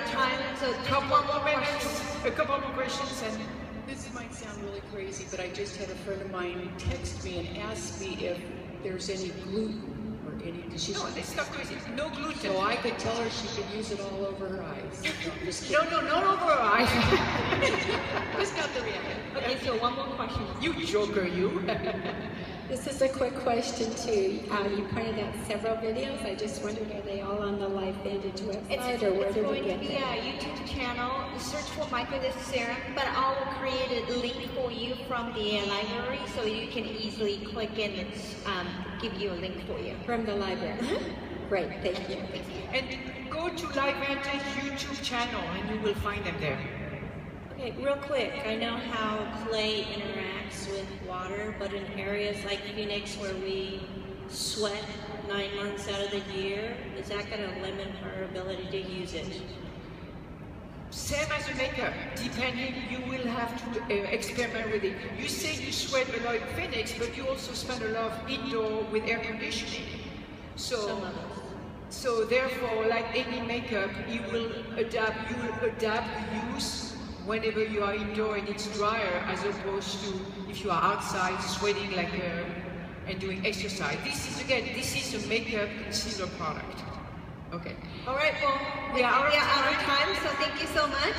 couple more minutes, a couple more questions, and this might sound really crazy, but I just had a friend of mine text me and ask me if there's any gluten or any. No, it's not crazy. No gluten. So I could tell her she could use it all over her eyes. No, I'm just kidding. No, not over her eyes. Just got the reaction. Okay, so one more question. You joker, you. This is a quick question too. You pointed out several videos. I just wondered, are they all on the LifeVantage website, or where do we get them? It's going to be a YouTube channel. Search for microlift serum, but I will create a link for you from the library, so you can easily click in and give you a link for you. From the library. Great, thank you. And go to LifeVantage YouTube channel, and you will find them there. Okay, real quick, I know how clay interacts with water, but in areas like Phoenix where we sweat 9 months out of the year, is that going to limit our ability to use it? Same as a makeup, depending, you will have to experiment with it. You say you sweat a lot in Phoenix, but you also spend a lot of indoor with air conditioning. So therefore, like any makeup, you will adapt the use whenever you are indoor and it's drier, as opposed to if you are outside sweating like and doing exercise. This is a makeup concealer product. Okay. All right, well, we are out of time, so thank you so much.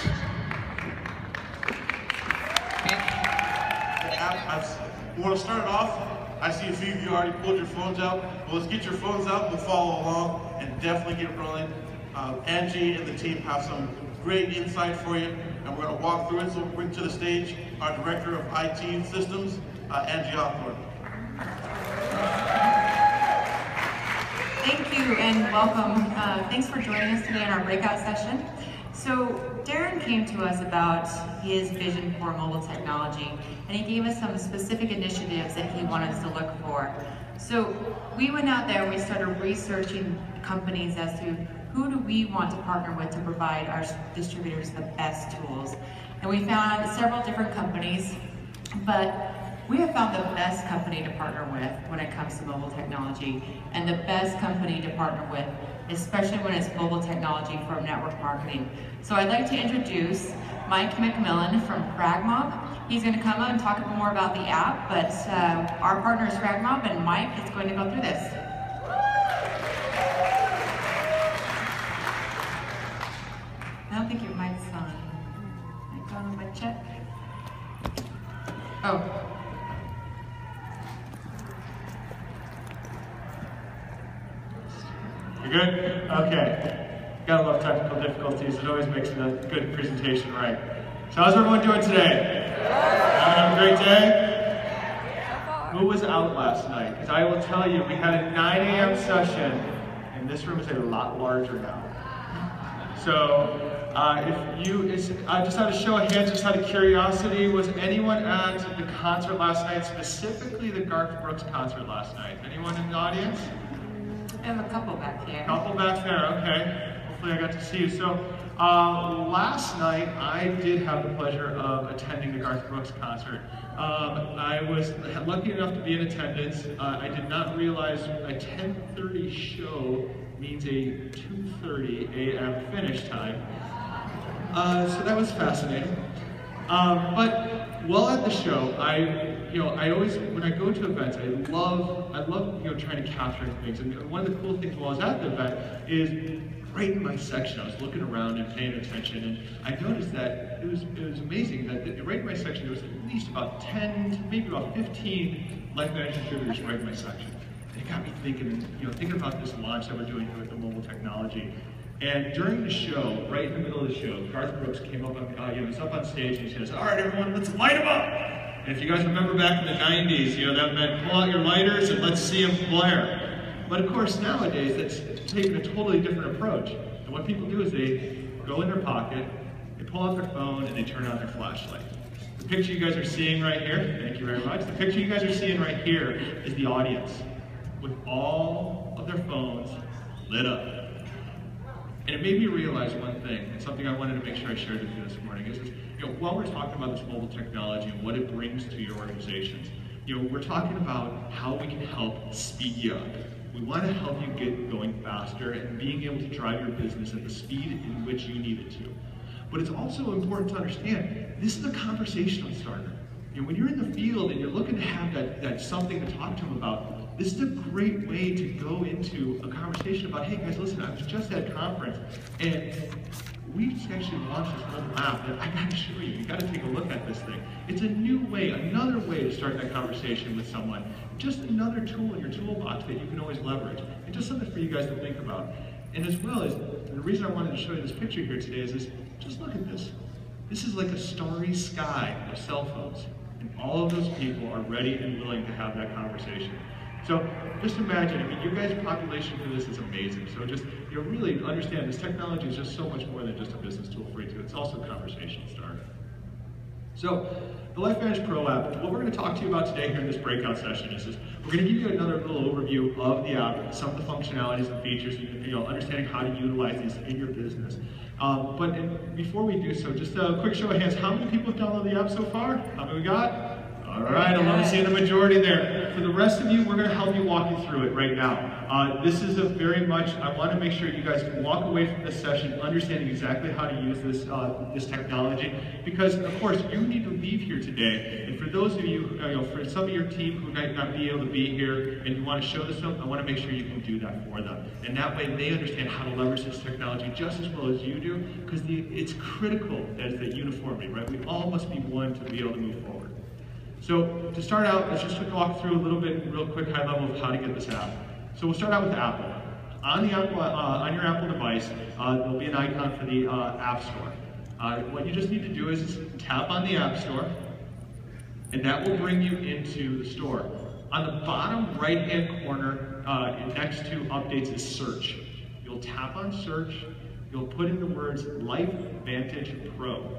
We want to start it off. I see a few of you already pulled your phones out. Well, let's get your phones out, we'll follow along, and definitely get rolling. Angie and the team have some great insight for you, and we're going to walk through it. So we'll bring to the stage our Director of IT Systems, Angie Osborne. Thank you and welcome. Thanks for joining us today in our breakout session. So Darren came to us about his vision for mobile technology, and he gave us some specific initiatives that he wanted us to look for. So we went out there and we started researching companies as to who do we want to partner with to provide our distributors the best tools. And we found several different companies, but we have found the best company to partner with when it comes to mobile technology, and the best company to partner with, especially when it's mobile technology for network marketing. So I'd like to introduce Mike McMillan from FragMob. He's going to come up and talk a bit more about the app, but our partner is FragMob, and Mike is going to go through this. I don't think your mic's on. Mic on, mic check. Oh. You're good? Okay. Got a lot of technical difficulties. It always makes a good presentation, right? So how's everyone doing today? Having a great day? Who was out last night? Because I will tell you, we had a 9 a.m. session, and this room is a lot larger now. So, just out of show of hands, just out of curiosity, was anyone at the concert last night, specifically the Garth Brooks concert last night? Anyone in the audience? I have a couple back here. Couple back there, okay. Hopefully I got to see you. So, last night I did have the pleasure of attending the Garth Brooks concert. I was lucky enough to be in attendance. I did not realize a 10:30 show means a 2:30 a.m. finish time. So that was fascinating. But while at the show, I always, when I go to events, I love trying to capture things. And one of the cool things while I was at the event is right in my section, I was looking around and paying attention, and I noticed that it was amazing that right in my section there was at least about 10, maybe about 15 LifeVantage distributors right in my section. And it got me thinking, thinking about this launch that we're doing here with the mobile technology. And during the show, right in the middle of the show, Garth Brooks came up on, was up on stage and he says, "All right, everyone, let's light them up." And if you guys remember back in the 90s, that meant pull out your lighters and let's see them flare. But of course, nowadays, that's taken a totally different approach. And what people do is they go in their pocket, they pull out their phone, and they turn on their flashlight. The picture you guys are seeing right here, thank you very much. The picture you guys are seeing right here is the audience with all of their phones lit up. And it made me realize one thing, and something I wanted to make sure I shared with you this morning, is while we're talking about this mobile technology and what it brings to your organizations, we're talking about how we can help speed you up. We want to help you get going faster and being able to drive your business at the speed in which you need it to. But it's also important to understand, this is a conversational starter. When you're in the field and you're looking to have that something to talk to them about, this is a great way to go into a conversation about, hey guys, listen, I was just at a conference and we just actually launched this mobile app that I gotta show you. You gotta take a look at this thing. It's a new way, another way to start that conversation with someone. Just another tool in your toolbox that you can always leverage. And just something for you guys to think about. And as well as, the reason I wanted to show you this picture here today is just look at this. This is like a starry sky of cell phones. And all of those people are ready and willing to have that conversation. So just imagine, I mean, your guys' population for this is amazing. So just, really understand this technology is just so much more than just a business tool for you too. It's also a conversation starter. So the LifeVantage Pro app, what we're going to talk to you about today here in this breakout session is we're going to give you another little overview of the app, some of the functionalities and features, and understanding how to utilize these in your business. Before we do so, just a quick show of hands. How many people have downloaded the app so far? How many we got? All right, I love to see the majority there. For the rest of you, we're going to help you walk you through it right now. This is a very much, I want to make sure you guys can walk away from this session understanding exactly how to use this, this technology, because of course you need to leave here today. And for those of you, for some of your team who might not be able to be here and you want to show this to them, I want to make sure you can do that for them. And that way they understand how to leverage this technology just as well as you do, because it's critical as the uniformity, right? We all must be one to be able to move forward. So to start out, let's just walk through a little bit, real quick, high level of how to get this app. So we'll start out with Apple. On the Apple, on your Apple device, there'll be an icon for the App Store. What you just need to do is tap on the App Store, and that will bring you into the store. On the bottom right-hand corner, next to Updates is Search. You'll tap on Search. You'll put in the words LifeVantage Pro.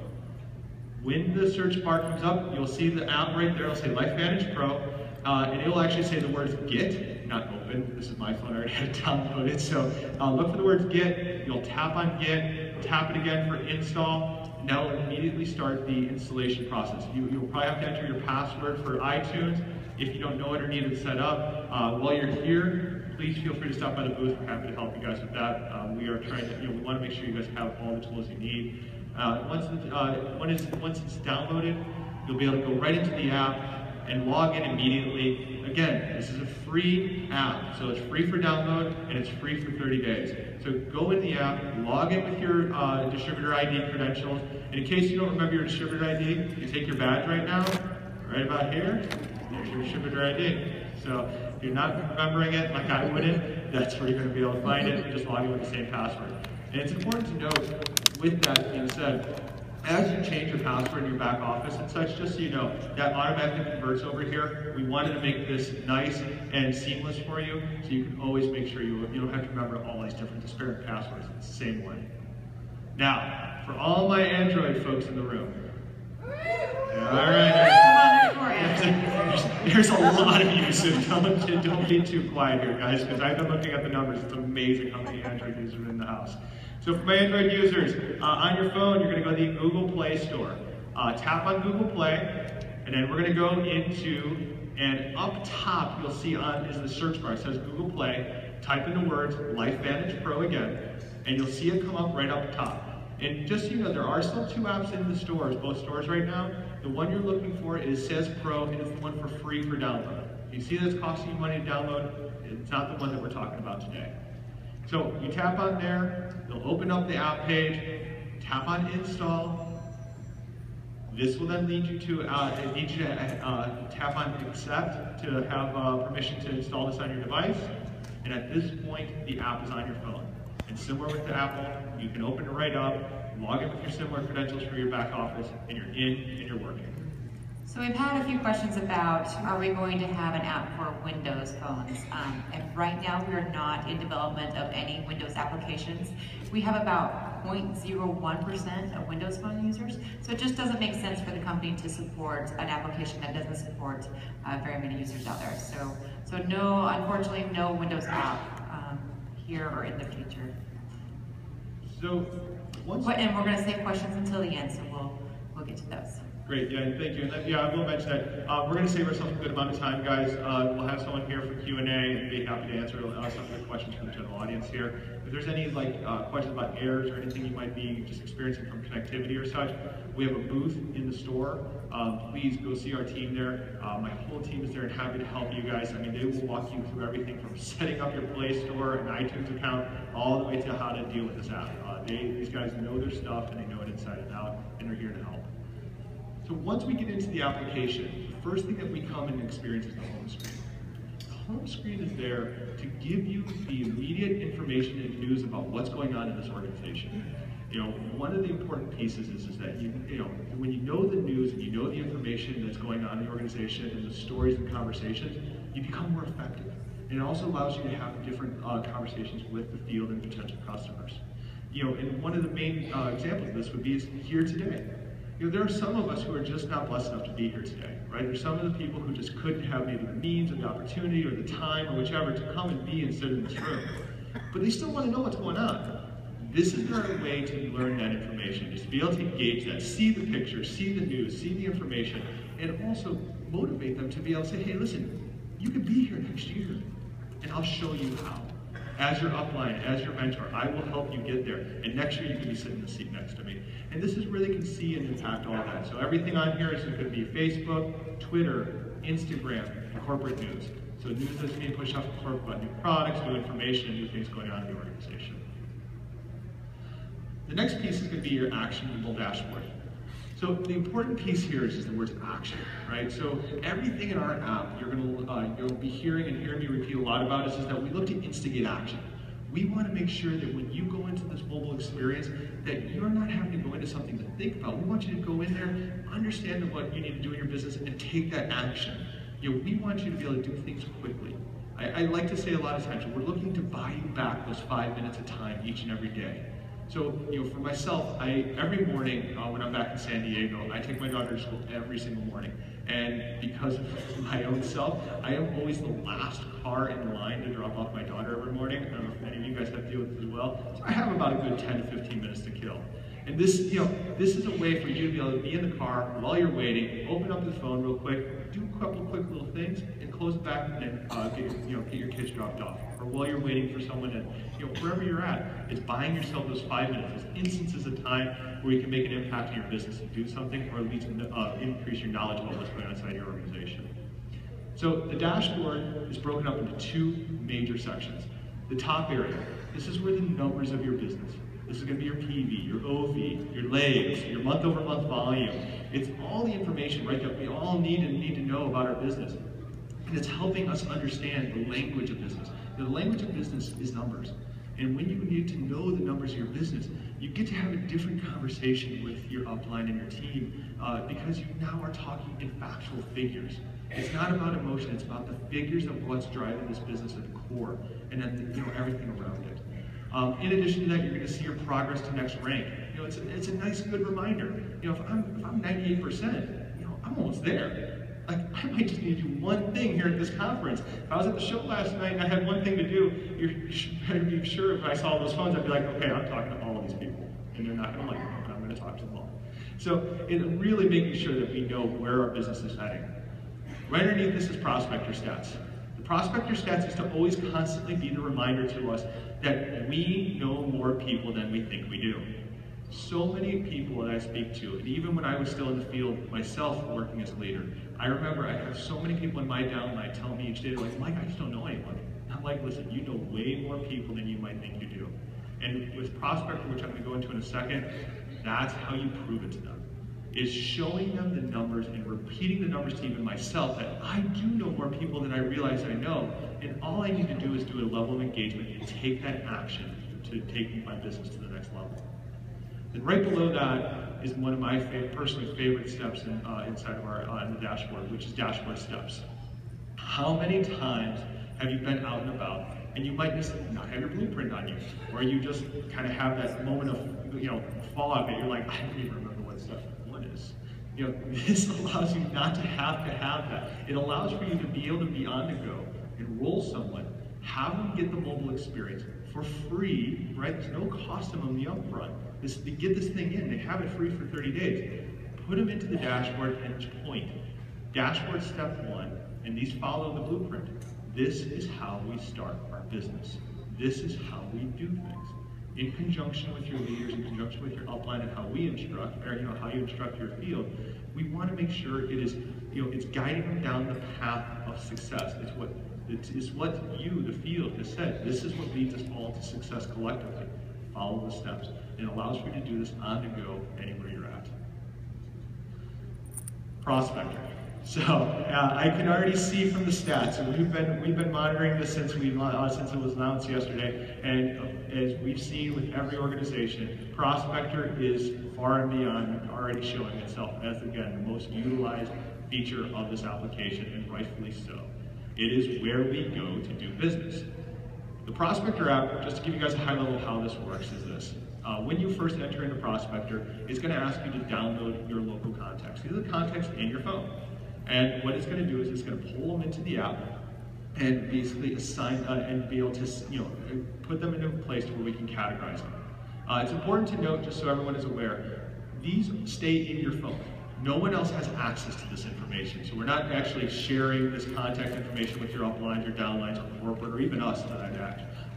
When the search bar comes up, you'll see the app right there. It'll say LifeVantage Pro, and it'll actually say the words Get, not Open. This is my phone, I already had it downloaded. So look for the words Get. You'll tap on Get, tap it again for Install, and that will immediately start the installation process. You'll probably have to enter your password for iTunes if you don't know it or need it set up. While you're here, please feel free to stop by the booth. We're happy to help you guys with that. We are trying to, we want to make sure you guys have all the tools you need. Once it's downloaded, you'll be able to go right into the app and log in immediately. Again, this is a free app, so it's free for download and it's free for 30 days. So go in the app, log in with your distributor ID credentials. And in case you don't remember your distributor ID, you take your badge right now, right about here, there's your distributor ID. So if you're not remembering it like I wouldn't, that's where you're going to be able to find it. Just log in with the same password. And it's important to note, with that being said, as you change your password in your back office and such, just so you know, that automatically converts over here. We wanted to make this nice and seamless for you, so you can always make sure you don't have to remember all these different disparate passwords. It's the same way. Now, for all my Android folks in the room, all right, there's a lot of you, so don't be too quiet here, guys, because I've been looking at the numbers. It's amazing how many Android users are in the house. So for my Android users, on your phone, you're going to go to the Google Play Store. Tap on Google Play, and then we're going to go into, and up top you'll see is the search bar. It says Google Play. Type in the words LifeVantage Pro again, and you'll see it come up right up top. And just so you know, there are still 2 apps in the stores, both stores right now. The one you're looking for says Pro, and it's the one for free for download. You see that's costing you money to download? It's not the one that we're talking about today. So you tap on there, it'll open up the app page, tap on Install. This will then lead you to, tap on Accept to have permission to install this on your device. And at this point, the app is on your phone. And similar with the Apple, you can open it right up, log in with your similar credentials for your back office, and you're in and you're working. So we've had a few questions about, are we going to have an app for Windows phones? And right now we are not in development of any Windows applications. We have about 0.01% of Windows phone users, so it just doesn't make sense for the company to support an application that doesn't support very many users out there. So no, unfortunately, no Windows app here or in the future. So, and we're going to save questions until the end, so we'll get to those. Great, yeah, thank you. And then, yeah, I will mention that we're going to save ourselves a good amount of time, guys. We'll have someone here for Q&A and be happy to answer some of the questions from the general audience here. If there's any questions about errors or anything you might be just experiencing from connectivity or such, we have a booth in the store. Please go see our team there. My whole team is there and happy to help you guys. I mean, they will walk you through everything from setting up your Play Store and iTunes account all the way to how to deal with this app. These guys know their stuff and they know it inside and out, and they're here to help. So once we get into the application, the first thing that we come and experience is the home screen. The home screen is there to give you the immediate information and news about what's going on in this organization. You know, one of the important pieces is that when you know the news and you know the information that's going on in the organization and the stories and conversations, you become more effective. And it also allows you to have different conversations with the field and potential customers. You know, and one of the main examples of this would be here today. You know, there are some of us who are just not blessed enough to be here today, right? There's some of the people who just couldn't have maybe the means or the opportunity or the time or whichever to come and be and sit in this room. But they still want to know what's going on. This is our way to learn that information, just to be able to engage that, see the picture, see the news, see the information, and also motivate them to be able to say, hey, listen, you could be here next year, and I'll show you how. As your upline, as your mentor, I will help you get there. And next year you can be sitting in the seat next to me. And this is where they can see and impact all that. So everything on here is going to be Facebook, Twitter, Instagram, and corporate news. So news that's being pushed out from corporate about new products, new information, and new things going on in the organization. The next piece is going to be your actionable dashboard. So the important piece here is the word action, right? So everything in our app you'll be hearing and hearing me repeat a lot about is that we look to instigate action. We want to make sure that when you go into this mobile experience, that you're not having to go into something to think about. We want you to go in there, understand what you need to do in your business, and take that action. You know, we want you to be able to do things quickly. I like to say a lot of times, we're looking to buy you back those 5 minutes of time each and every day. So, you know, for myself, every morning when I'm back in San Diego, I take my daughter to school every single morning. And because of my own self, I am always the last car in line to drop off my daughter every morning. I don't know if many of you guys have to deal with it as well. So I have about a good 10 to 15 minutes to kill. And this, you know, this is a way for you to be able to be in the car while you're waiting, open up the phone real quick, do a couple quick little things, and close it back and then get your kids dropped off. Or while you're waiting for someone, and wherever you're at, it's buying yourself those 5 minutes, those instances of time where you can make an impact in your business and do something, or at least increase your knowledge about what's going on inside your organization. So the dashboard is broken up into 2 major sections. The top area, this is where the numbers of your business. This is going to be your PV, your OV, your legs, your month-over-month volume. It's all the information, right, that we all need to know about our business. And it's helping us understand the language of business. The language of business is numbers. And when you need to know the numbers of your business, you get to have a different conversation with your upline and your team because you now are talking in factual figures. It's not about emotion, it's about the figures of what's driving this business at the core, and then everything around it. In addition to that, you're going to see your progress to next rank. You know, it's a nice, good reminder. You know, if I'm 98%, I'm almost there. Like, I might just need to do one thing here at this conference. If I was at the show last night and I had one thing to do, you better be sure if I saw those phones, I'd be like, okay, I'm talking to all of these people, and they're not going to like me, but I'm going to talk to them all. So it's really making sure that we know where our business is heading. Right underneath this is prospector stats. The prospector stats is to always constantly be the reminder to us that we know more people than we think we do. So many people that I speak to, and even when I was still in the field myself working as a leader, I remember I have so many people in my downline tell me each day, they're like, Mike, I just don't know anybody. I'm like, listen, you know way more people than you might think you do. And with prospector, which I'm going to go into in a second, that's how you prove it to them. Is showing them the numbers and repeating the numbers to even myself that I do know more people than I realize I know, and all I need to do is do a level of engagement and take that action to take my business to the next level. And right below that is one of my personally favorite steps inside of our in the dashboard, which is dashboard steps. How many times have you been out and about and you might just not have your blueprint on you, or you just kind of have that moment of fog that you're like, I don't even remember what step one is. This allows you not to have that. It allows for you to be able to be on the go, enroll someone, have them get the mobile experience for free, right? There's no cost to them on the upfront. To get this thing in, they have it free for 30 days. put them into the dashboard and point. Dashboard step 1, and these follow the blueprint. This is how we start our business. This is how we do things. In conjunction with your leaders, in conjunction with your upline and how we instruct, or how you instruct your field, we want to make sure it is, it's guiding them down the path of success. It's what you, the field, has said. This is what leads us all to success collectively. Follow the steps. It allows for you to do this on the go, anywhere you're at. Prospector. So I can already see from the stats, and we've been monitoring this since it was announced yesterday, and as we've seen with every organization, Prospector is far and beyond already showing itself as, again, the most utilized feature of this application, and rightfully so. It is where we go to do business. The Prospector app, just to give you guys a high level of how this works, is this. When you first enter into Prospector, it's going to ask you to download your local contacts. These are the contacts in your phone. And what it's going to do is it's going to pull them into the app and basically assign and be able to put them into a place where we can categorize them. It's important to note, just so everyone is aware, these stay in your phone. No one else has access to this information, so we're not actually sharing this contact information with your uplines or downlines or corporate or even us.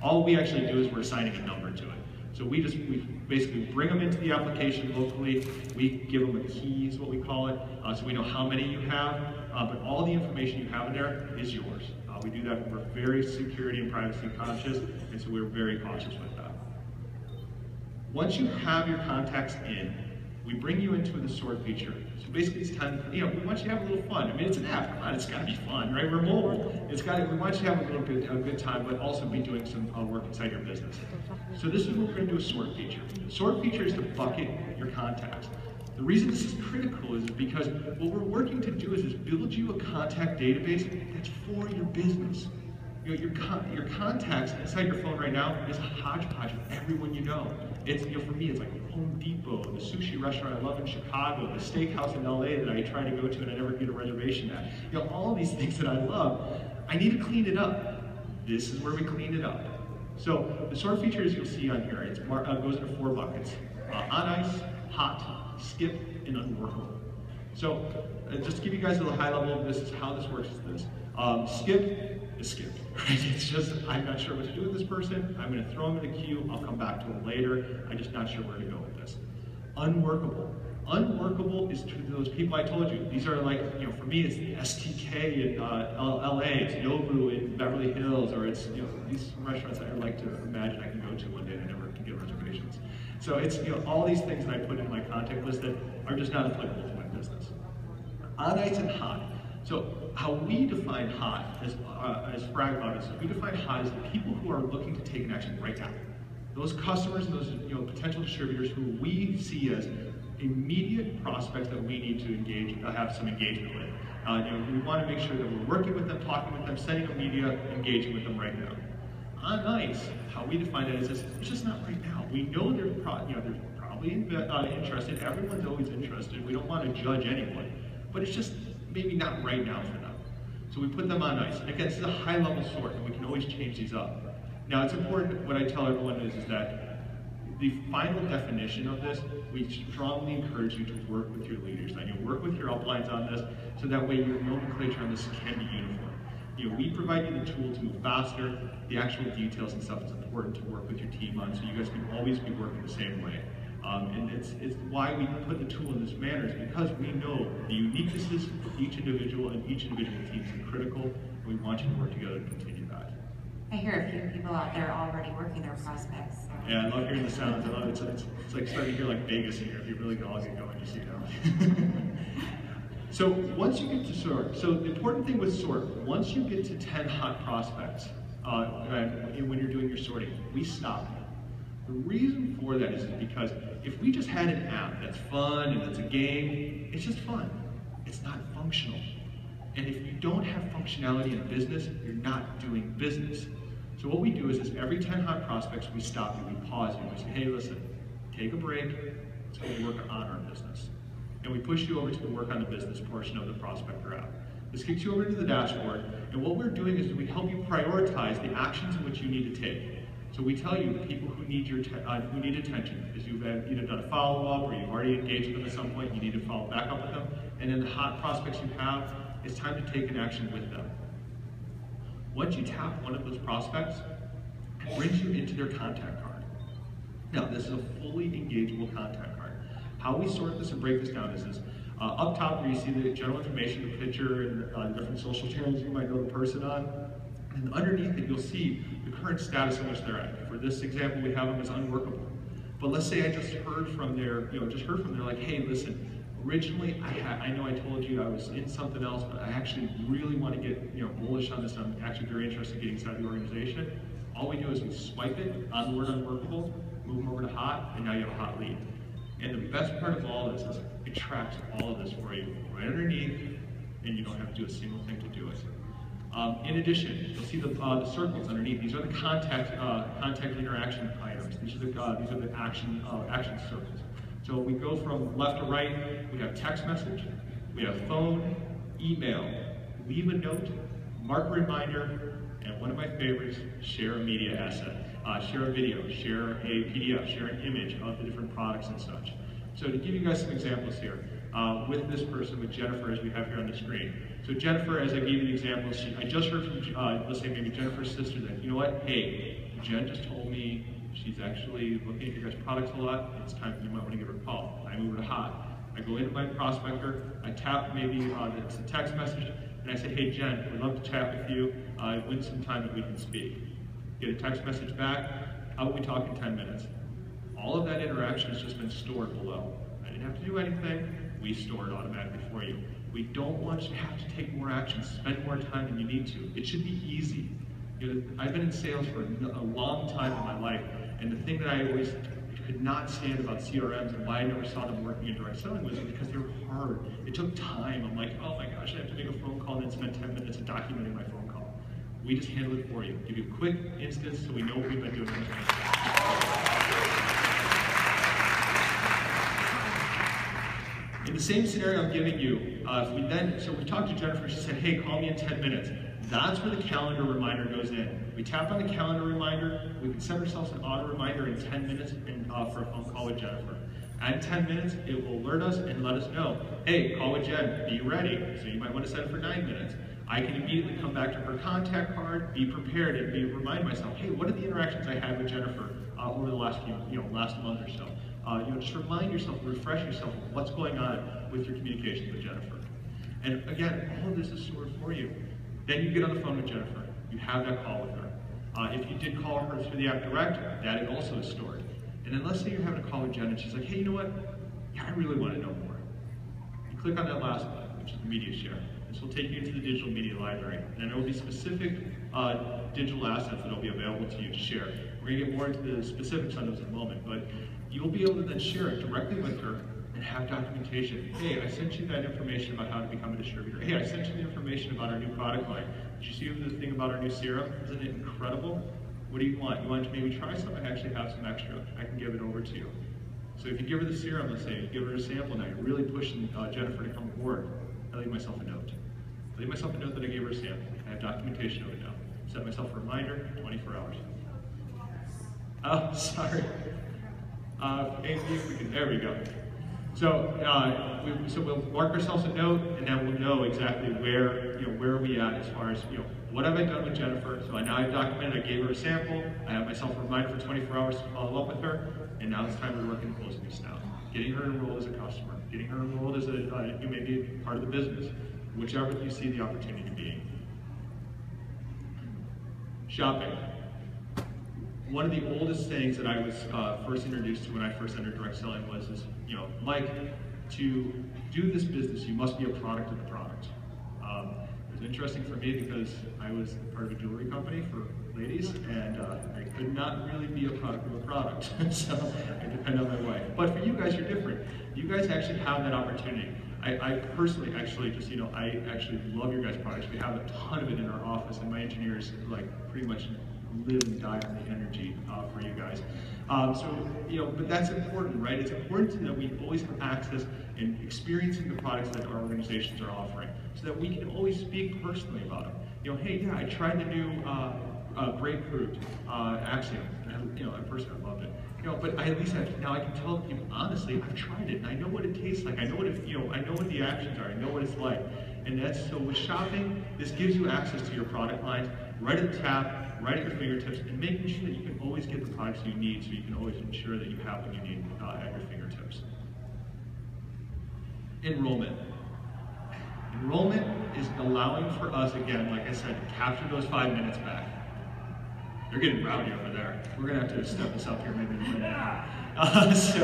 All we actually do is we're assigning a number to it. So we basically bring them into the application locally. We give them a key, is what we call it, so we know how many you have, but all the information you have in there is yours. We do that. We're very security and privacy conscious, and so we're very cautious with that. Once you have your contacts in, we bring you into the sort feature. So basically it's time, we want you to have a little fun. I mean, it's an app, come on, it's gotta be fun, right? We're mobile. We want you to have a good time, but also be doing some work inside your business. So this is where we're gonna do a sort feature. The sort feature is to bucket your contacts. The reason this is critical is because what we're working to do is build you a contact database that's for your business. Your contacts inside your phone right now is a hodgepodge of everyone you know. It's, for me, it's like Home Depot, the sushi restaurant I love in Chicago, the steakhouse in LA that I try to go to and I never get a reservation at. All these things that I love, I need to clean it up. This is where we clean it up. So the sort features you'll see on here, it goes into 4 buckets. On ice, hot, skip, and unworkable. So just to give you guys a little high level of this, is how this works is this. Skip is skip. Right? It's just, I'm not sure what to do with this person. I'm going to throw them in a queue. I'll come back to them later. I'm just not sure where to go with this. Unworkable. Unworkable is to those people I told you. These are like, for me, it's the STK in LA, it's Nobu in Beverly Hills, or it's, these restaurants I like to imagine I can go to one day and I never can get reservations. So it's, all these things that I put in my contact list that are just not applicable to my business. On ice and hot. So how we define hot as Frag audits, we define hot as the people who are looking to take an action right now. Those customers and those potential distributors who we see as immediate prospects that we need to engage, have some engagement with. We want to make sure that we're working with them, talking with them, sending them media, engaging with them right now. On ice, how we define it is it's just not right now. We know they're probably interested. Everyone's always interested. We don't want to judge anyone, but it's just maybe not right now for them. So we put them on ice. And again, this is a high level sort, and we can always change these up. Now it's important, what I tell everyone is that the final definition of this, we strongly encourage you to work with your leaders. Now you work with your uplines on this, so that way your nomenclature on this can be uniform. We provide you the tool to move faster. The actual details and stuff is important to work with your team on, so you guys can always be working the same way. And it's why we put the tool in this manner, is because we know the uniquenesses of each individual and each individual team is critical, and we want you to work together to continue that. I hear a few people out there already working their prospects. So. Yeah, I love hearing the sounds. I love it. It's like starting to hear like Vegas in here. If you really all get going, just So once you get to sort, so the important thing with sort, once you get to 10 hot prospects, when you're doing your sorting, we stop. The reason for that is because if we just had an app that's fun and it's a game, it's just fun. It's not functional. And if you don't have functionality in a business, you're not doing business. So what we do is every 10 hot prospects, we stop you, we pause you, we say, hey, listen, take a break, let's go work on our business. And we push you over to the work on the business portion of the Prospector app. This kicks you over to the dashboard, and what we're doing is we help you prioritize the actions in which you need to take. So we tell you the people who need who need attention, is you've either done a follow-up or you've already engaged with them at some point, you need to follow back up with them. And then the hot prospects you have, it's time to take an action with them. Once you tap one of those prospects, it brings you into their contact card. Now, this is a fully engageable contact card. How we sort this and break this down is this. Up top where you see the general information, the picture, and the different social channels you might know the person on. And underneath it, you'll see the current status in which they're at. For this example, we have them as unworkable. But let's say I just heard from their, like, hey, listen, originally I know I told you I was in something else, but I actually really want to get bullish on this. I'm actually very interested in getting inside the organization. All we do is we swipe it on the word unworkable, move them over to hot, and now you have a hot lead. And the best part of all this is it tracks all of this for you right underneath, and you don't have to do a single thing to do it. In addition, you'll see the circles underneath. These are the contact interaction items. These are the action circles. So we go from left to right. We have text message, we have phone, email, leave a note, mark a reminder, and one of my favorites, share a media asset. Share a video, share a PDF, share an image of the different products and such. So to give you guys some examples here, with this person, with Jennifer, as we have here on the screen. So Jennifer, as I gave you the example, I just heard from, let's say maybe Jennifer's sister that, you know what, hey, Jen just told me she's actually looking at your guys' products a lot. It's time, you might want to give her a call. I move her to hot. I go into my prospector, I tap maybe it's a text message, and I say, hey Jen, we'd love to chat with you. When's some time that we can speak? Get a text message back. How about we talk in 10 minutes? All of that interaction has just been stored below. I didn't have to do anything. We store it automatically for you. We don't want you to have to take more action, spend more time than you need to. It should be easy. I've been in sales for a long time in my life, and the thing that I always could not stand about CRMs and why I never saw them working in direct selling was because they were hard. It took time. I'm like, oh my gosh, I have to make a phone call and then spend 10 minutes documenting my phone call. We just handle it for you. Give you a quick instance so we know what we've been doing. In the same scenario I'm giving you, so we talked to Jennifer, she said, hey, call me in 10 minutes. That's where the calendar reminder goes in. We tap on the calendar reminder, we can set ourselves an auto reminder in 10 minutes for a phone call with Jennifer. At 10 minutes, it will alert us and let us know, hey, call with Jen, be ready. So you might want to set it for 9 minutes. I can immediately come back to her contact card, be prepared, and remind myself, hey, what are the interactions I had with Jennifer over the last month or so? Just remind yourself, refresh yourself of what's going on with your communications with Jennifer. And again, all of this is stored for you. Then you get on the phone with Jennifer. You have that call with her. If you did call her through the app direct, that also is stored. And then let's say you're having a call with Jen and she's like, hey, you know what? Yeah, I really want to know more. You click on that last button, which is the media share. This will take you into the digital media library. And there will be specific digital assets that will be available to you to share. We're going to get more into the specifics on those in a moment, but you'll be able to then share it directly with her and have documentation. Hey, I sent you that information about how to become a distributor. Hey, I sent you the information about our new product line. Did you see the thing about our new serum? Isn't it incredible? What do you want? You want to maybe try some? I actually have some extra. I can give it over to you. So if you give her the serum, let's say, you give her a sample now, you're really pushing Jennifer to come aboard. I leave myself a note. I leave myself a note that I gave her a sample. I have documentation of it now. Set myself a reminder, 24 hours. Oh, sorry. There we go. So, we'll mark ourselves a note, and then we'll know exactly where are we at as far as what have I done with Jennifer. So now I've documented. I gave her a sample. I have myself a reminder for 24 hours to follow up with her, and now it's time to work in closing this now. Getting her enrolled as a customer, getting her enrolled as you may be part of the business, whichever you see the opportunity to be. Shopping. One of the oldest things that I was first introduced to when I first entered direct selling was Mike, to do this business, you must be a product of the product. It was interesting for me because I was part of a jewelry company for ladies, and I could not really be a product of a product, so I depend on my wife. But for you guys, you're different. You guys actually have that opportunity. I personally actually I actually love your guys' products. We have a ton of it in our office, and my engineers pretty much live and die on the energy for you guys. But that's important, right? It's important to know we always have access and experiencing the products that our organizations are offering, so that we can always speak personally about them. Hey, yeah, I tried the new grapefruit, Axiom. And, you know, at first I loved it. You know, but at least now I can tell people honestly, I've tried it and I know what it tastes like. I know what it, you know, I know what the actions are. I know what it's like. And that's, so with shopping, this gives you access to your product lines right at the tap, right at your fingertips, and making sure that you can always get the products you need, so you can always ensure that you have what you need at your fingertips. Enrollment. Enrollment is allowing for us, again, like I said, to capture those 5 minutes back. They're getting rowdy over there. We're going to have to step this up here maybe in a minute. So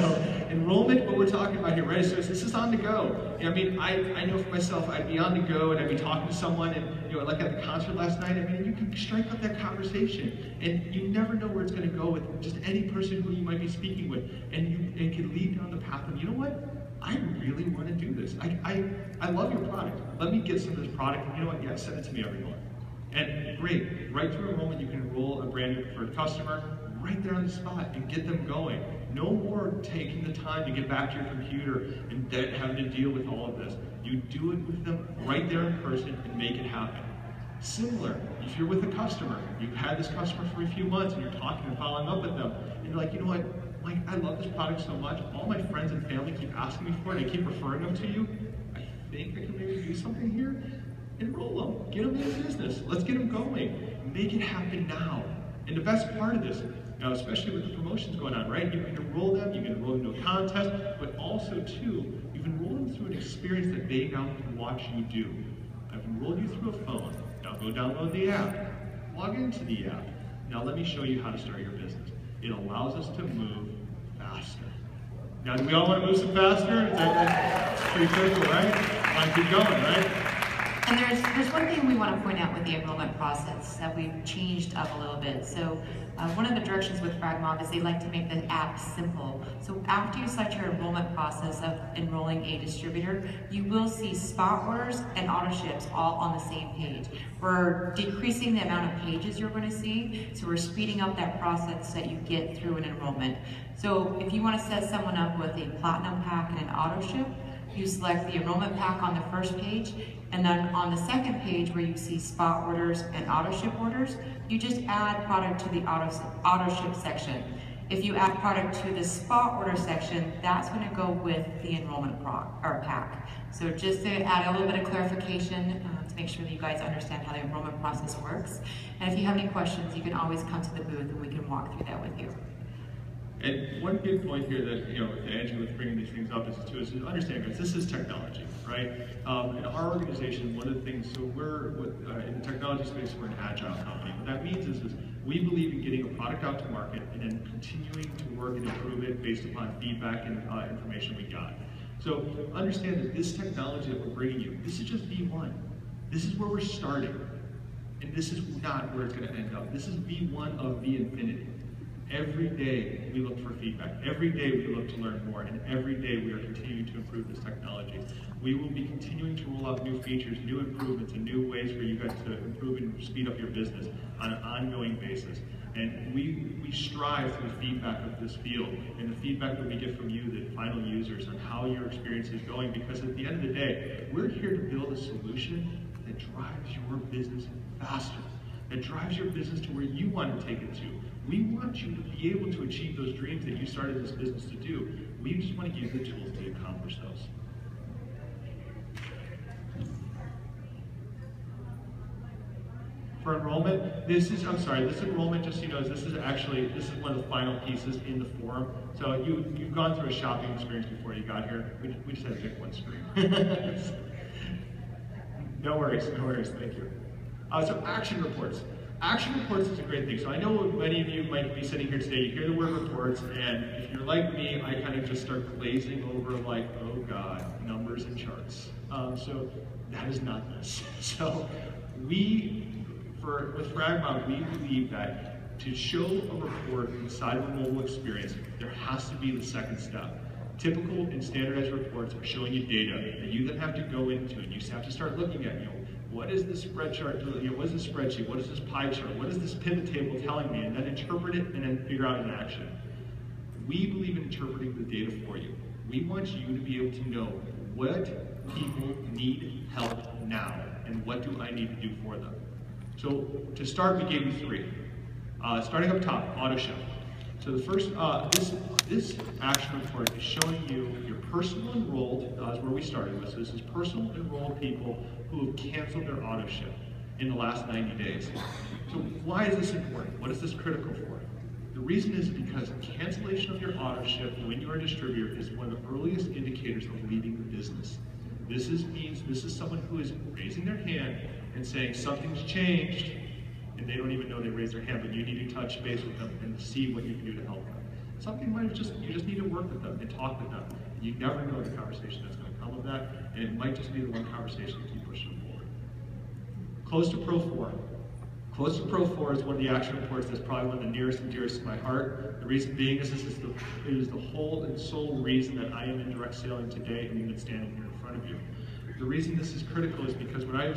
enrollment, what we're talking about here, right? So this is on the go. I mean, I know for myself, I'd be on the go and I'd be talking to someone, and you know, like at the concert last night, I mean, you can strike up that conversation, and you never know where it's going to go with just any person who you might be speaking with, and it can lead down the path of, you know what? I really want to do this. I love your product. Let me get some of this product, and you know what? Yeah, send it to me, everyone. And great, right through enrollment, you can enroll a brand new preferred customer right there on the spot and get them going. No more taking the time to get back to your computer and then having to deal with all of this. You do it with them right there in person and make it happen. Similar, if you're with a customer, you've had this customer for a few months and you're talking and following up with them, and you're like, you know what, Mike, I love this product so much. All my friends and family keep asking me for it, and I keep referring them to you. I think I can maybe do something here. Enroll them, get them in business. Let's get them going. Make it happen now. And the best part of this, now especially with the promotions going on, right? You can enroll them, you can enroll them into a contest, but also too, you've enrolled them through an experience that they now can watch you do. I've enrolled you through a phone. Now go download the app, log into the app. Now let me show you how to start your business. It allows us to move faster. Now, do we all want to move some faster? That's pretty critical, right? Want to keep going, right? And there's one thing we want to point out with the enrollment process that we've changed up a little bit. So one of the directions with FragMob is they like to make the app simple. So after you start your enrollment process of enrolling a distributor, you will see spot orders and auto ships all on the same page. We're decreasing the amount of pages you're going to see, so we're speeding up that process that you get through an enrollment. So if you want to set someone up with a platinum pack and an auto ship, you select the enrollment pack on the first page, and then on the second page where you see spot orders and auto ship orders, you just add product to the auto ship section. If you add product to the spot order section, that's going to go with the enrollment pack. So just to add a little bit of clarification to make sure that you guys understand how the enrollment process works. And if you have any questions, you can always come to the booth and we can walk through that with you. And one big point here that, you know, Angie was bringing these things up is to understand, guys, this is technology, right? In our organization, one of the things, so we're, in the technology space, we're an agile company. What that means is we believe in getting a product out to market and then continuing to work and improve it based upon feedback and information we got. So understand that this technology that we're bringing you, this is just V1. This is where we're starting. And this is not where it's going to end up. This is V1 of V infinity. Every day we look for feedback. Every day we look to learn more, and every day we are continuing to improve this technology. We will be continuing to roll out new features, new improvements, and new ways for you guys to improve and speed up your business on an ongoing basis. And we strive for the feedback of this field and the feedback that we get from you, the final users, on how your experience is going, because at the end of the day, we're here to build a solution that drives your business faster, that drives your business to where you want to take it to. We want you to be able to achieve those dreams that you started this business to do. We just want to give you the tools to accomplish those. For enrollment, this enrollment, just so you know, this is one of the final pieces in the forum. So you've gone through a shopping experience before you got here. We just had to pick one screen. No worries, thank you. So action reports. Action reports is a great thing. So I know many of you might be sitting here today, you hear the word reports, and if you're like me, I kind of just start glazing over like, oh God, numbers and charts. So that is not this. So with FragMob, we believe that to show a report inside of a mobile experience, there has to be the second step. Typical and standardized reports are showing you data that you then have to go into, and you have to start looking at, what is this spreadsheet? What is this spreadsheet? What is this pie chart? What is this pivot table telling me? And then interpret it and then figure out an action. We believe in interpreting the data for you. We want you to be able to know what people need help now and what do I need to do for them. So to start, we gave you 3. Starting up top, auto ship. So the first, this action report is showing you your personal enrolled, is where we started with. So this is personal enrolled people who have canceled their auto ship in the last 90 days. So why is this important? What is this critical for? The reason is because cancellation of your auto ship when you're a distributor is one of the earliest indicators of leaving the business. This means this is someone who is raising their hand and saying something's changed, and they don't even know they raised their hand, but you need to touch base with them and see what you can do to help them. Something might have you just need to work with them and talk with them. And you never know the conversation that's going to come of that, and it might just be the one conversation to keep pushing forward. Close to Pro 4. Close to Pro 4 is one of the action reports that's probably one of the nearest and dearest to my heart. The reason being is it is the whole and sole reason that I am in direct selling today and even standing here in front of you. The reason this is critical is because when I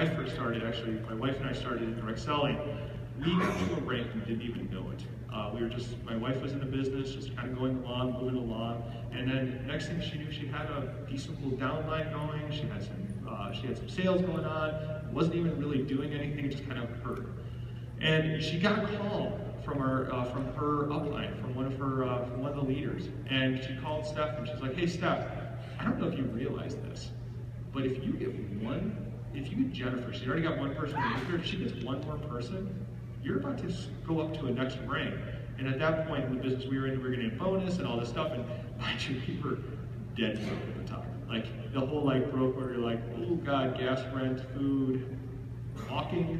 first started, actually, my wife and I started in direct selling, we got to a rank and didn't even know it. My wife was in the business, just kind of going along, moving along, and then next thing she knew, she had a decent little downline going, she had some sales going on, wasn't even really doing anything, just kind of heard. And she got a call from her upline, from one of the leaders, and she called Steph, and she's like, "Hey Steph, I don't know if you realize this, but if you get Jennifer, she's already got one person with her, if she gets one more person, you're about to go up to a next rank." And at that point in the business we were in, we were getting a bonus and all this stuff, and mind you, we were dead broke at the time. Like, the whole broke where you're like, oh God, gas, rent, food, walking,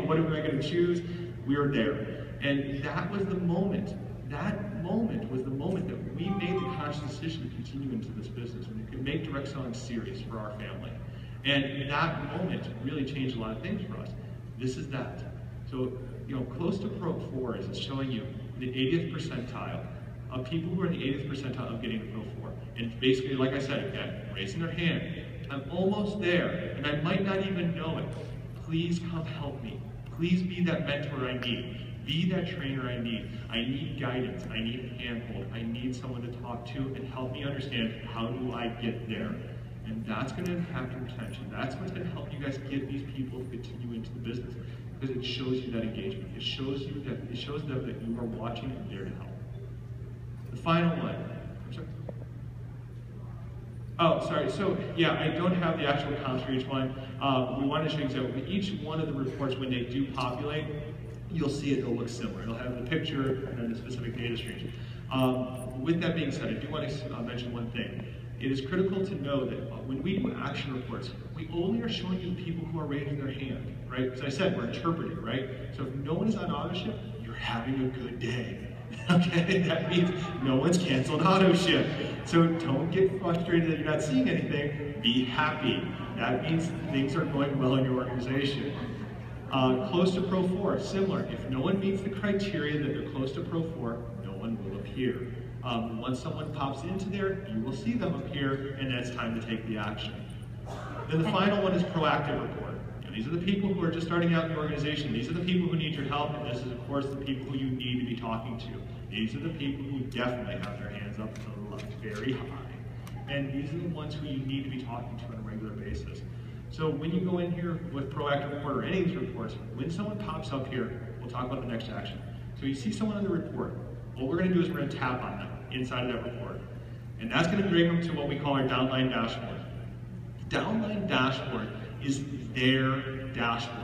what am I gonna choose? We were there. And that was the moment. That moment was the moment that we made the conscious decision to continue into this business and to make direct selling serious for our family. And that moment really changed a lot of things for us. This is that. So, close to Pro 4 is showing you the 80th percentile of people who are in the 80th percentile of getting to Pro 4. And basically, like I said again, raising their hand, I'm almost there, and I might not even know it. Please come help me. Please be that mentor I need. Be that trainer I need. I need guidance. I need a handhold. I need someone to talk to and help me understand how do I get there. And that's going to impact your retention. That's what's going to help you guys get these people to continue into the business, because it shows you that engagement. It shows them that you are watching and there to help. The final one. Oh, sorry. So yeah, I don't have the actual counts for each one. We wanted to show you exactly each one of the reports, when they do populate, you'll see it. It'll look similar. It'll have the picture and then the specific data streams. With that being said, I do want to mention one thing. It is critical to know that when we do action reports, we only are showing you the people who are raising their hand, right? As I said, we're interpreting, right? So if no one is on auto ship, you're having a good day. Okay, that means no one's canceled auto ship. So don't get frustrated that you're not seeing anything. Be happy. That means things are going well in your organization. Close to Pro 4, similar. If no one meets the criteria that they're close to Pro 4, no one will appear. Once someone pops into there, you will see them appear, and then it's time to take the action. Then the final one is proactive report. And these are the people who are just starting out in the organization. These are the people who need your help, and this is, of course, the people who you need to be talking to. These are the people who definitely have their hands up to the left, very high. And these are the ones who you need to be talking to on a regular basis. So when you go in here with proactive report or any of these reports, when someone pops up here, we'll talk about the next action. So you see someone on the report, what we're going to do is we're going to tap on them inside of that report. And that's going to bring them to what we call our downline dashboard. The downline dashboard is their dashboard.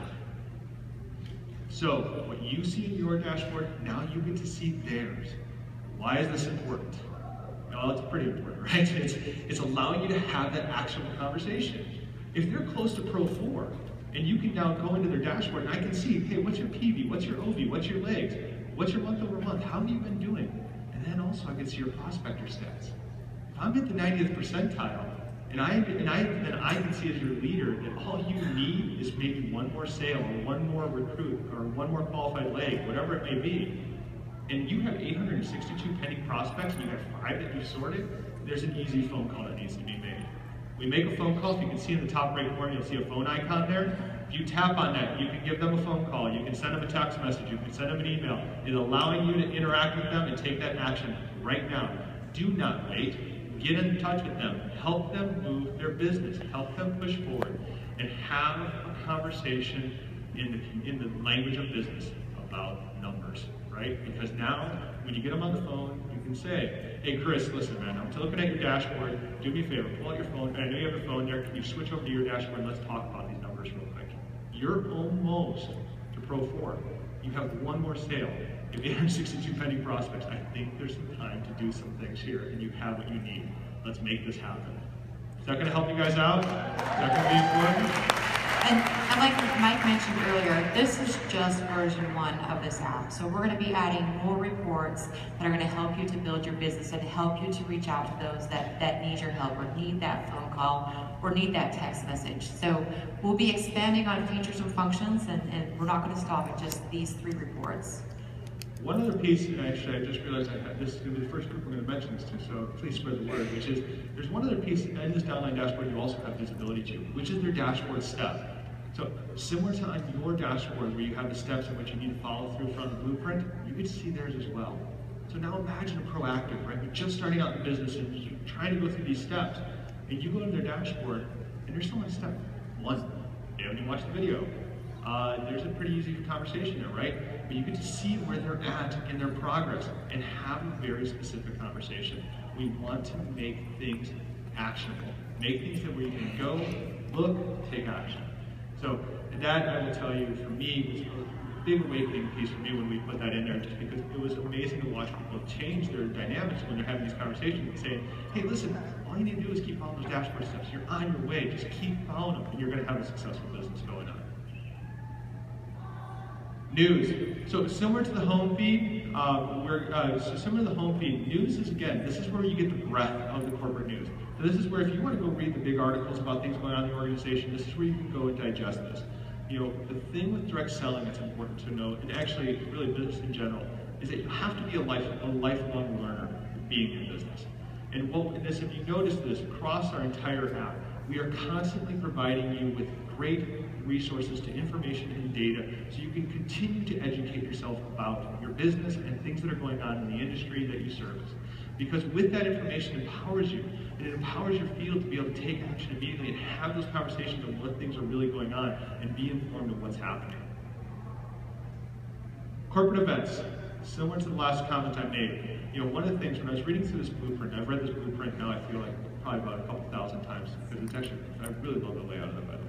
So what you see in your dashboard, now you get to see theirs. Why is this important? Well, it's pretty important, right? It's allowing you to have that actionable conversation. If they're close to Pro 4, and you can now go into their dashboard and I can see, hey, what's your PV, what's your OV, what's your legs, what's your month over month, how have you been doing? And then also I can see your prospector stats. If I'm at the 90th percentile, and I can see as your leader that all you need is maybe one more sale or one more recruit or one more qualified leg, whatever it may be, and you have 862 pending prospects and you have 5 that you've sorted, there's an easy phone call that needs to be made. We make a phone call. If you can see in the top right corner, you'll see a phone icon there. If you tap on that, you can give them a phone call. You can send them a text message. You can send them an email. It's allowing you to interact with them and take that action right now. Do not wait. Get in touch with them. Help them move their business. Help them push forward. And have a conversation in the language of business about numbers, right? Because now, when you get them on the phone, you can say, hey Chris, listen man, I'm looking at your dashboard, do me a favor, pull out your phone, I know you have your phone there, can you switch over to your dashboard and let's talk about these numbers real quick. You're almost to Pro 4. You have one more sale. If you have 62 pending prospects, I think there's some time to do some things here, and you have what you need. Let's make this happen. Is that going to help you guys out? Is that going to be important? And like Mike mentioned earlier, this is just version 1 of this app. So we're going to be adding more reports that are going to help you to build your business and help you to reach out to those that need your help or need that phone call or need that text message. So we'll be expanding on features and functions, and we're not going to stop at just these 3 reports. One other piece, and actually I just realized this is going to be the first group we're going to mention this to, so please spread the word, which is there's one other piece in this downline dashboard you also have visibility to, which is their dashboard step. So similar to on your dashboard where you have the steps in which you need to follow through from the blueprint, you get to see theirs as well. So now imagine a proactive, right? You're just starting out in business and you're trying to go through these steps, and you go to their dashboard and they're still on step 1. They haven't even watched the video. There's a pretty easy conversation there, right? But you get to see where they're at in their progress and have a very specific conversation. We want to make things actionable. Make things that where you can go, look, take action. So that, I will tell you, for me, was a big awakening piece for me when we put that in there, just because it was amazing to watch people change their dynamics when they're having these conversations and saying, hey, listen, all you need to do is keep following those dashboard steps. You're on your way. Just keep following them, and you're going to have a successful business going on. News. So similar to the home feed, similar to the home feed, news is, again, this is where you get the breadth of the corporate news. So this is where if you want to go read the big articles about things going on in the organization, this is where you can go and digest this. You know, the thing with direct selling that's important to note, and actually really business in general, is that you have to be a lifelong learner being in business. And if you notice this across our entire app, we are constantly providing you with great resources to information and data so you can continue to educate yourself about your business and things that are going on in the industry that you service. Because with that information, it empowers you, and it empowers your field to be able to take action immediately and have those conversations on what things are really going on and be informed of what's happening. Corporate events, similar to the last comment I made. You know, one of the things when I was reading through this blueprint, I've read this blueprint now I feel like probably about a couple thousand times, because it's actually, I really love the layout of it, by the way.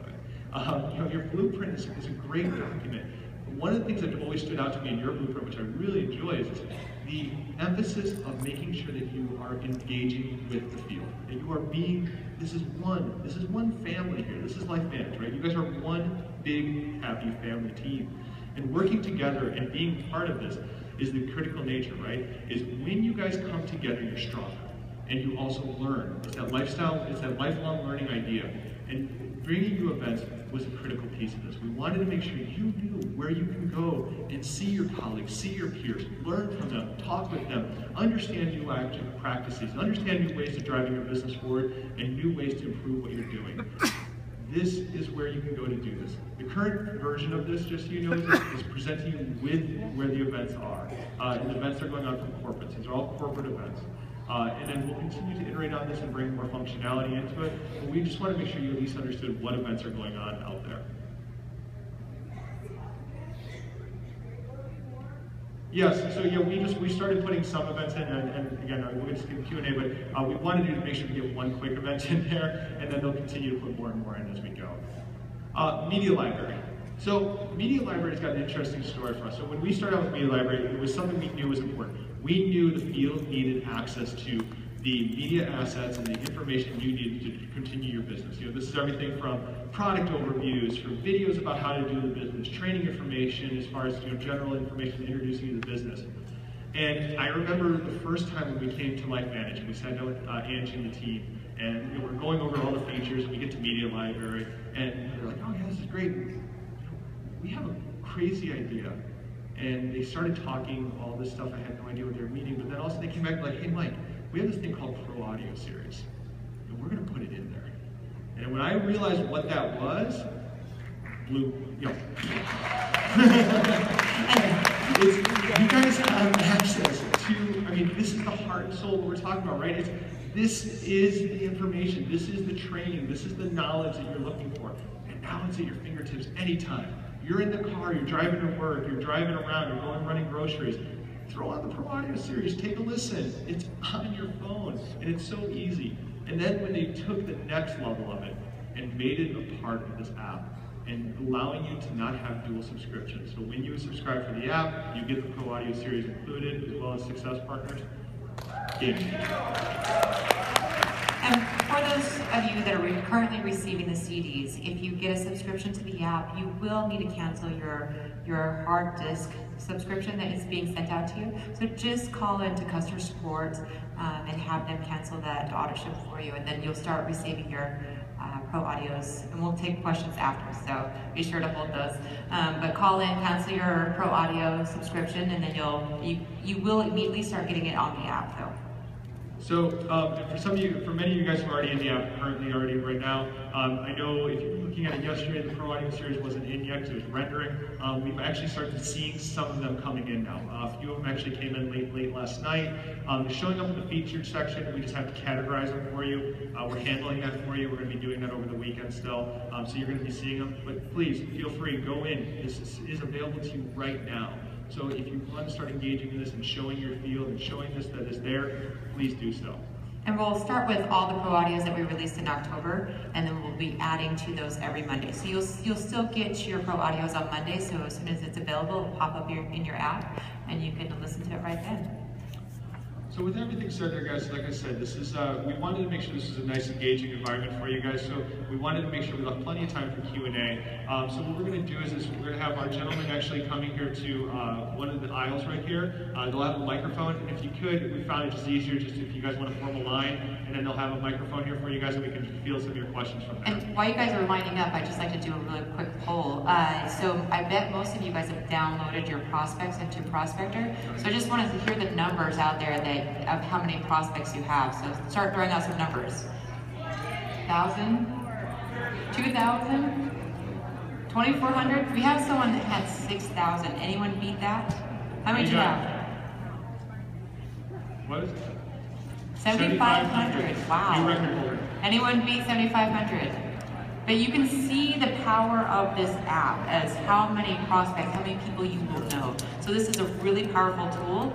You know, your blueprint is a great document. But one of the things that always stood out to me in your blueprint, which I really enjoy, is the emphasis of making sure that you are engaging with the field. That you are being, this is one family here. This is LifeVantage, right? You guys are one big, happy family team. And working together and being part of this is the critical nature, right? Is when you guys come together, you're stronger. And you also learn. It's that lifestyle, it's that lifelong learning idea. And bringing you events was a critical piece of this. We wanted to make sure you knew where you can go and see your colleagues, see your peers, learn from them, talk with them, understand new action practices, understand new ways to drive your business forward, and new ways to improve what you're doing. This is where you can go to do this. The current version of this, just so you know, is presenting you with where the events are. And the events are going on from corporates. These are all corporate events. And then we'll continue to iterate on this and bring more functionality into it. But we just want to make sure you at least understood what events are going on out there. Yes, so yeah, we started putting some events in, and again, we're going to skip Q&A, but we wanted to make sure to get one quick event in there, and then they'll continue to put more and more in as we go. Media library. So Media Library's got an interesting story for us. So when we started out with Media Library, it was something we knew was important. We knew the field needed access to the media assets and the information you needed to continue your business. You know, this is everything from product overviews, from videos about how to do the business, training information as far as general information introducing you to the business. And I remember the first time when we came to LifeVantage, we sat down with Angie and the team, and we're going over all the features, and we get to Media Library, and they're like, oh yeah, this is great. We have a crazy idea. And they started talking all this stuff. I had no idea what they were meaning, but then also they came back like, hey Mike, we have this thing called Pro Audio Series, and we're going to put it in there. And when I realized what that was, you guys have access to, I mean, this is the heart and soul of what we're talking about, right? This is the information, this is the training, this is the knowledge that you're looking for, and now it's at your fingertips anytime. You're in the car, you're driving to work, you're driving around, you're going running groceries. Throw on the Pro Audio series, take a listen. It's on your phone, and it's so easy. And then when they took the next level of it and made it a part of this app, and allowing you to not have dual subscriptions. So when you subscribe for the app, you get the Pro Audio series included, as well as Success Partners. Game changer. And for those of you that are currently receiving the CDs, if you get a subscription to the app, you will need to cancel your hard disk subscription that is being sent out to you. So just call into customer support and have them cancel that auto ship for you, and then you'll start receiving your Pro Audios, and we'll take questions after, so be sure to hold those. But call in, cancel your Pro Audio subscription, and then you will immediately start getting it on the app, though. So for many of you guys who are already in the app currently right now, I know if you were looking at it yesterday, the Pro Audio series wasn't in yet because it was rendering. We've actually started seeing some of them coming in now. A few of them actually came in late last night. They're showing up in the featured section. We just have to categorize them for you. We're handling that for you. We're going to be doing that over the weekend still. So you're going to be seeing them. But please, feel free, go in. This is available to you right now. So if you want to start engaging in this and showing your field and showing this that is there, please do so. And we'll start with all the Pro Audios that we released in October, and then we'll be adding to those every Monday. So you'll still get your Pro Audios on Monday, so as soon as it's available, it'll pop up in your app, and you can listen to it right then. So with everything said there, guys, like I said, this is we wanted to make sure this is a nice, engaging environment for you guys. So we wanted to make sure we left plenty of time for Q&A. So what we're going to do is we're going to have our gentlemen actually coming here to one of the aisles right here. They'll have a microphone, and if you could, we found it just easier, just if you guys want to form a line, and then they'll have a microphone here for you guys, and we can field some of your questions from there. And while you guys are lining up, I'd just like to do a really quick poll. So I bet most of you guys have downloaded your prospects into Prospector. So I just wanted to hear the numbers out there of how many prospects you have. So start throwing out some numbers. 1,000? 2,000? 2,400? We have someone that had 6,000. Anyone beat that? How many do you have? What is it? 7,500. Wow. New record holder. Anyone beat 7,500? But you can see the power of this app as how many prospects, how many people you will know. So this is a really powerful tool.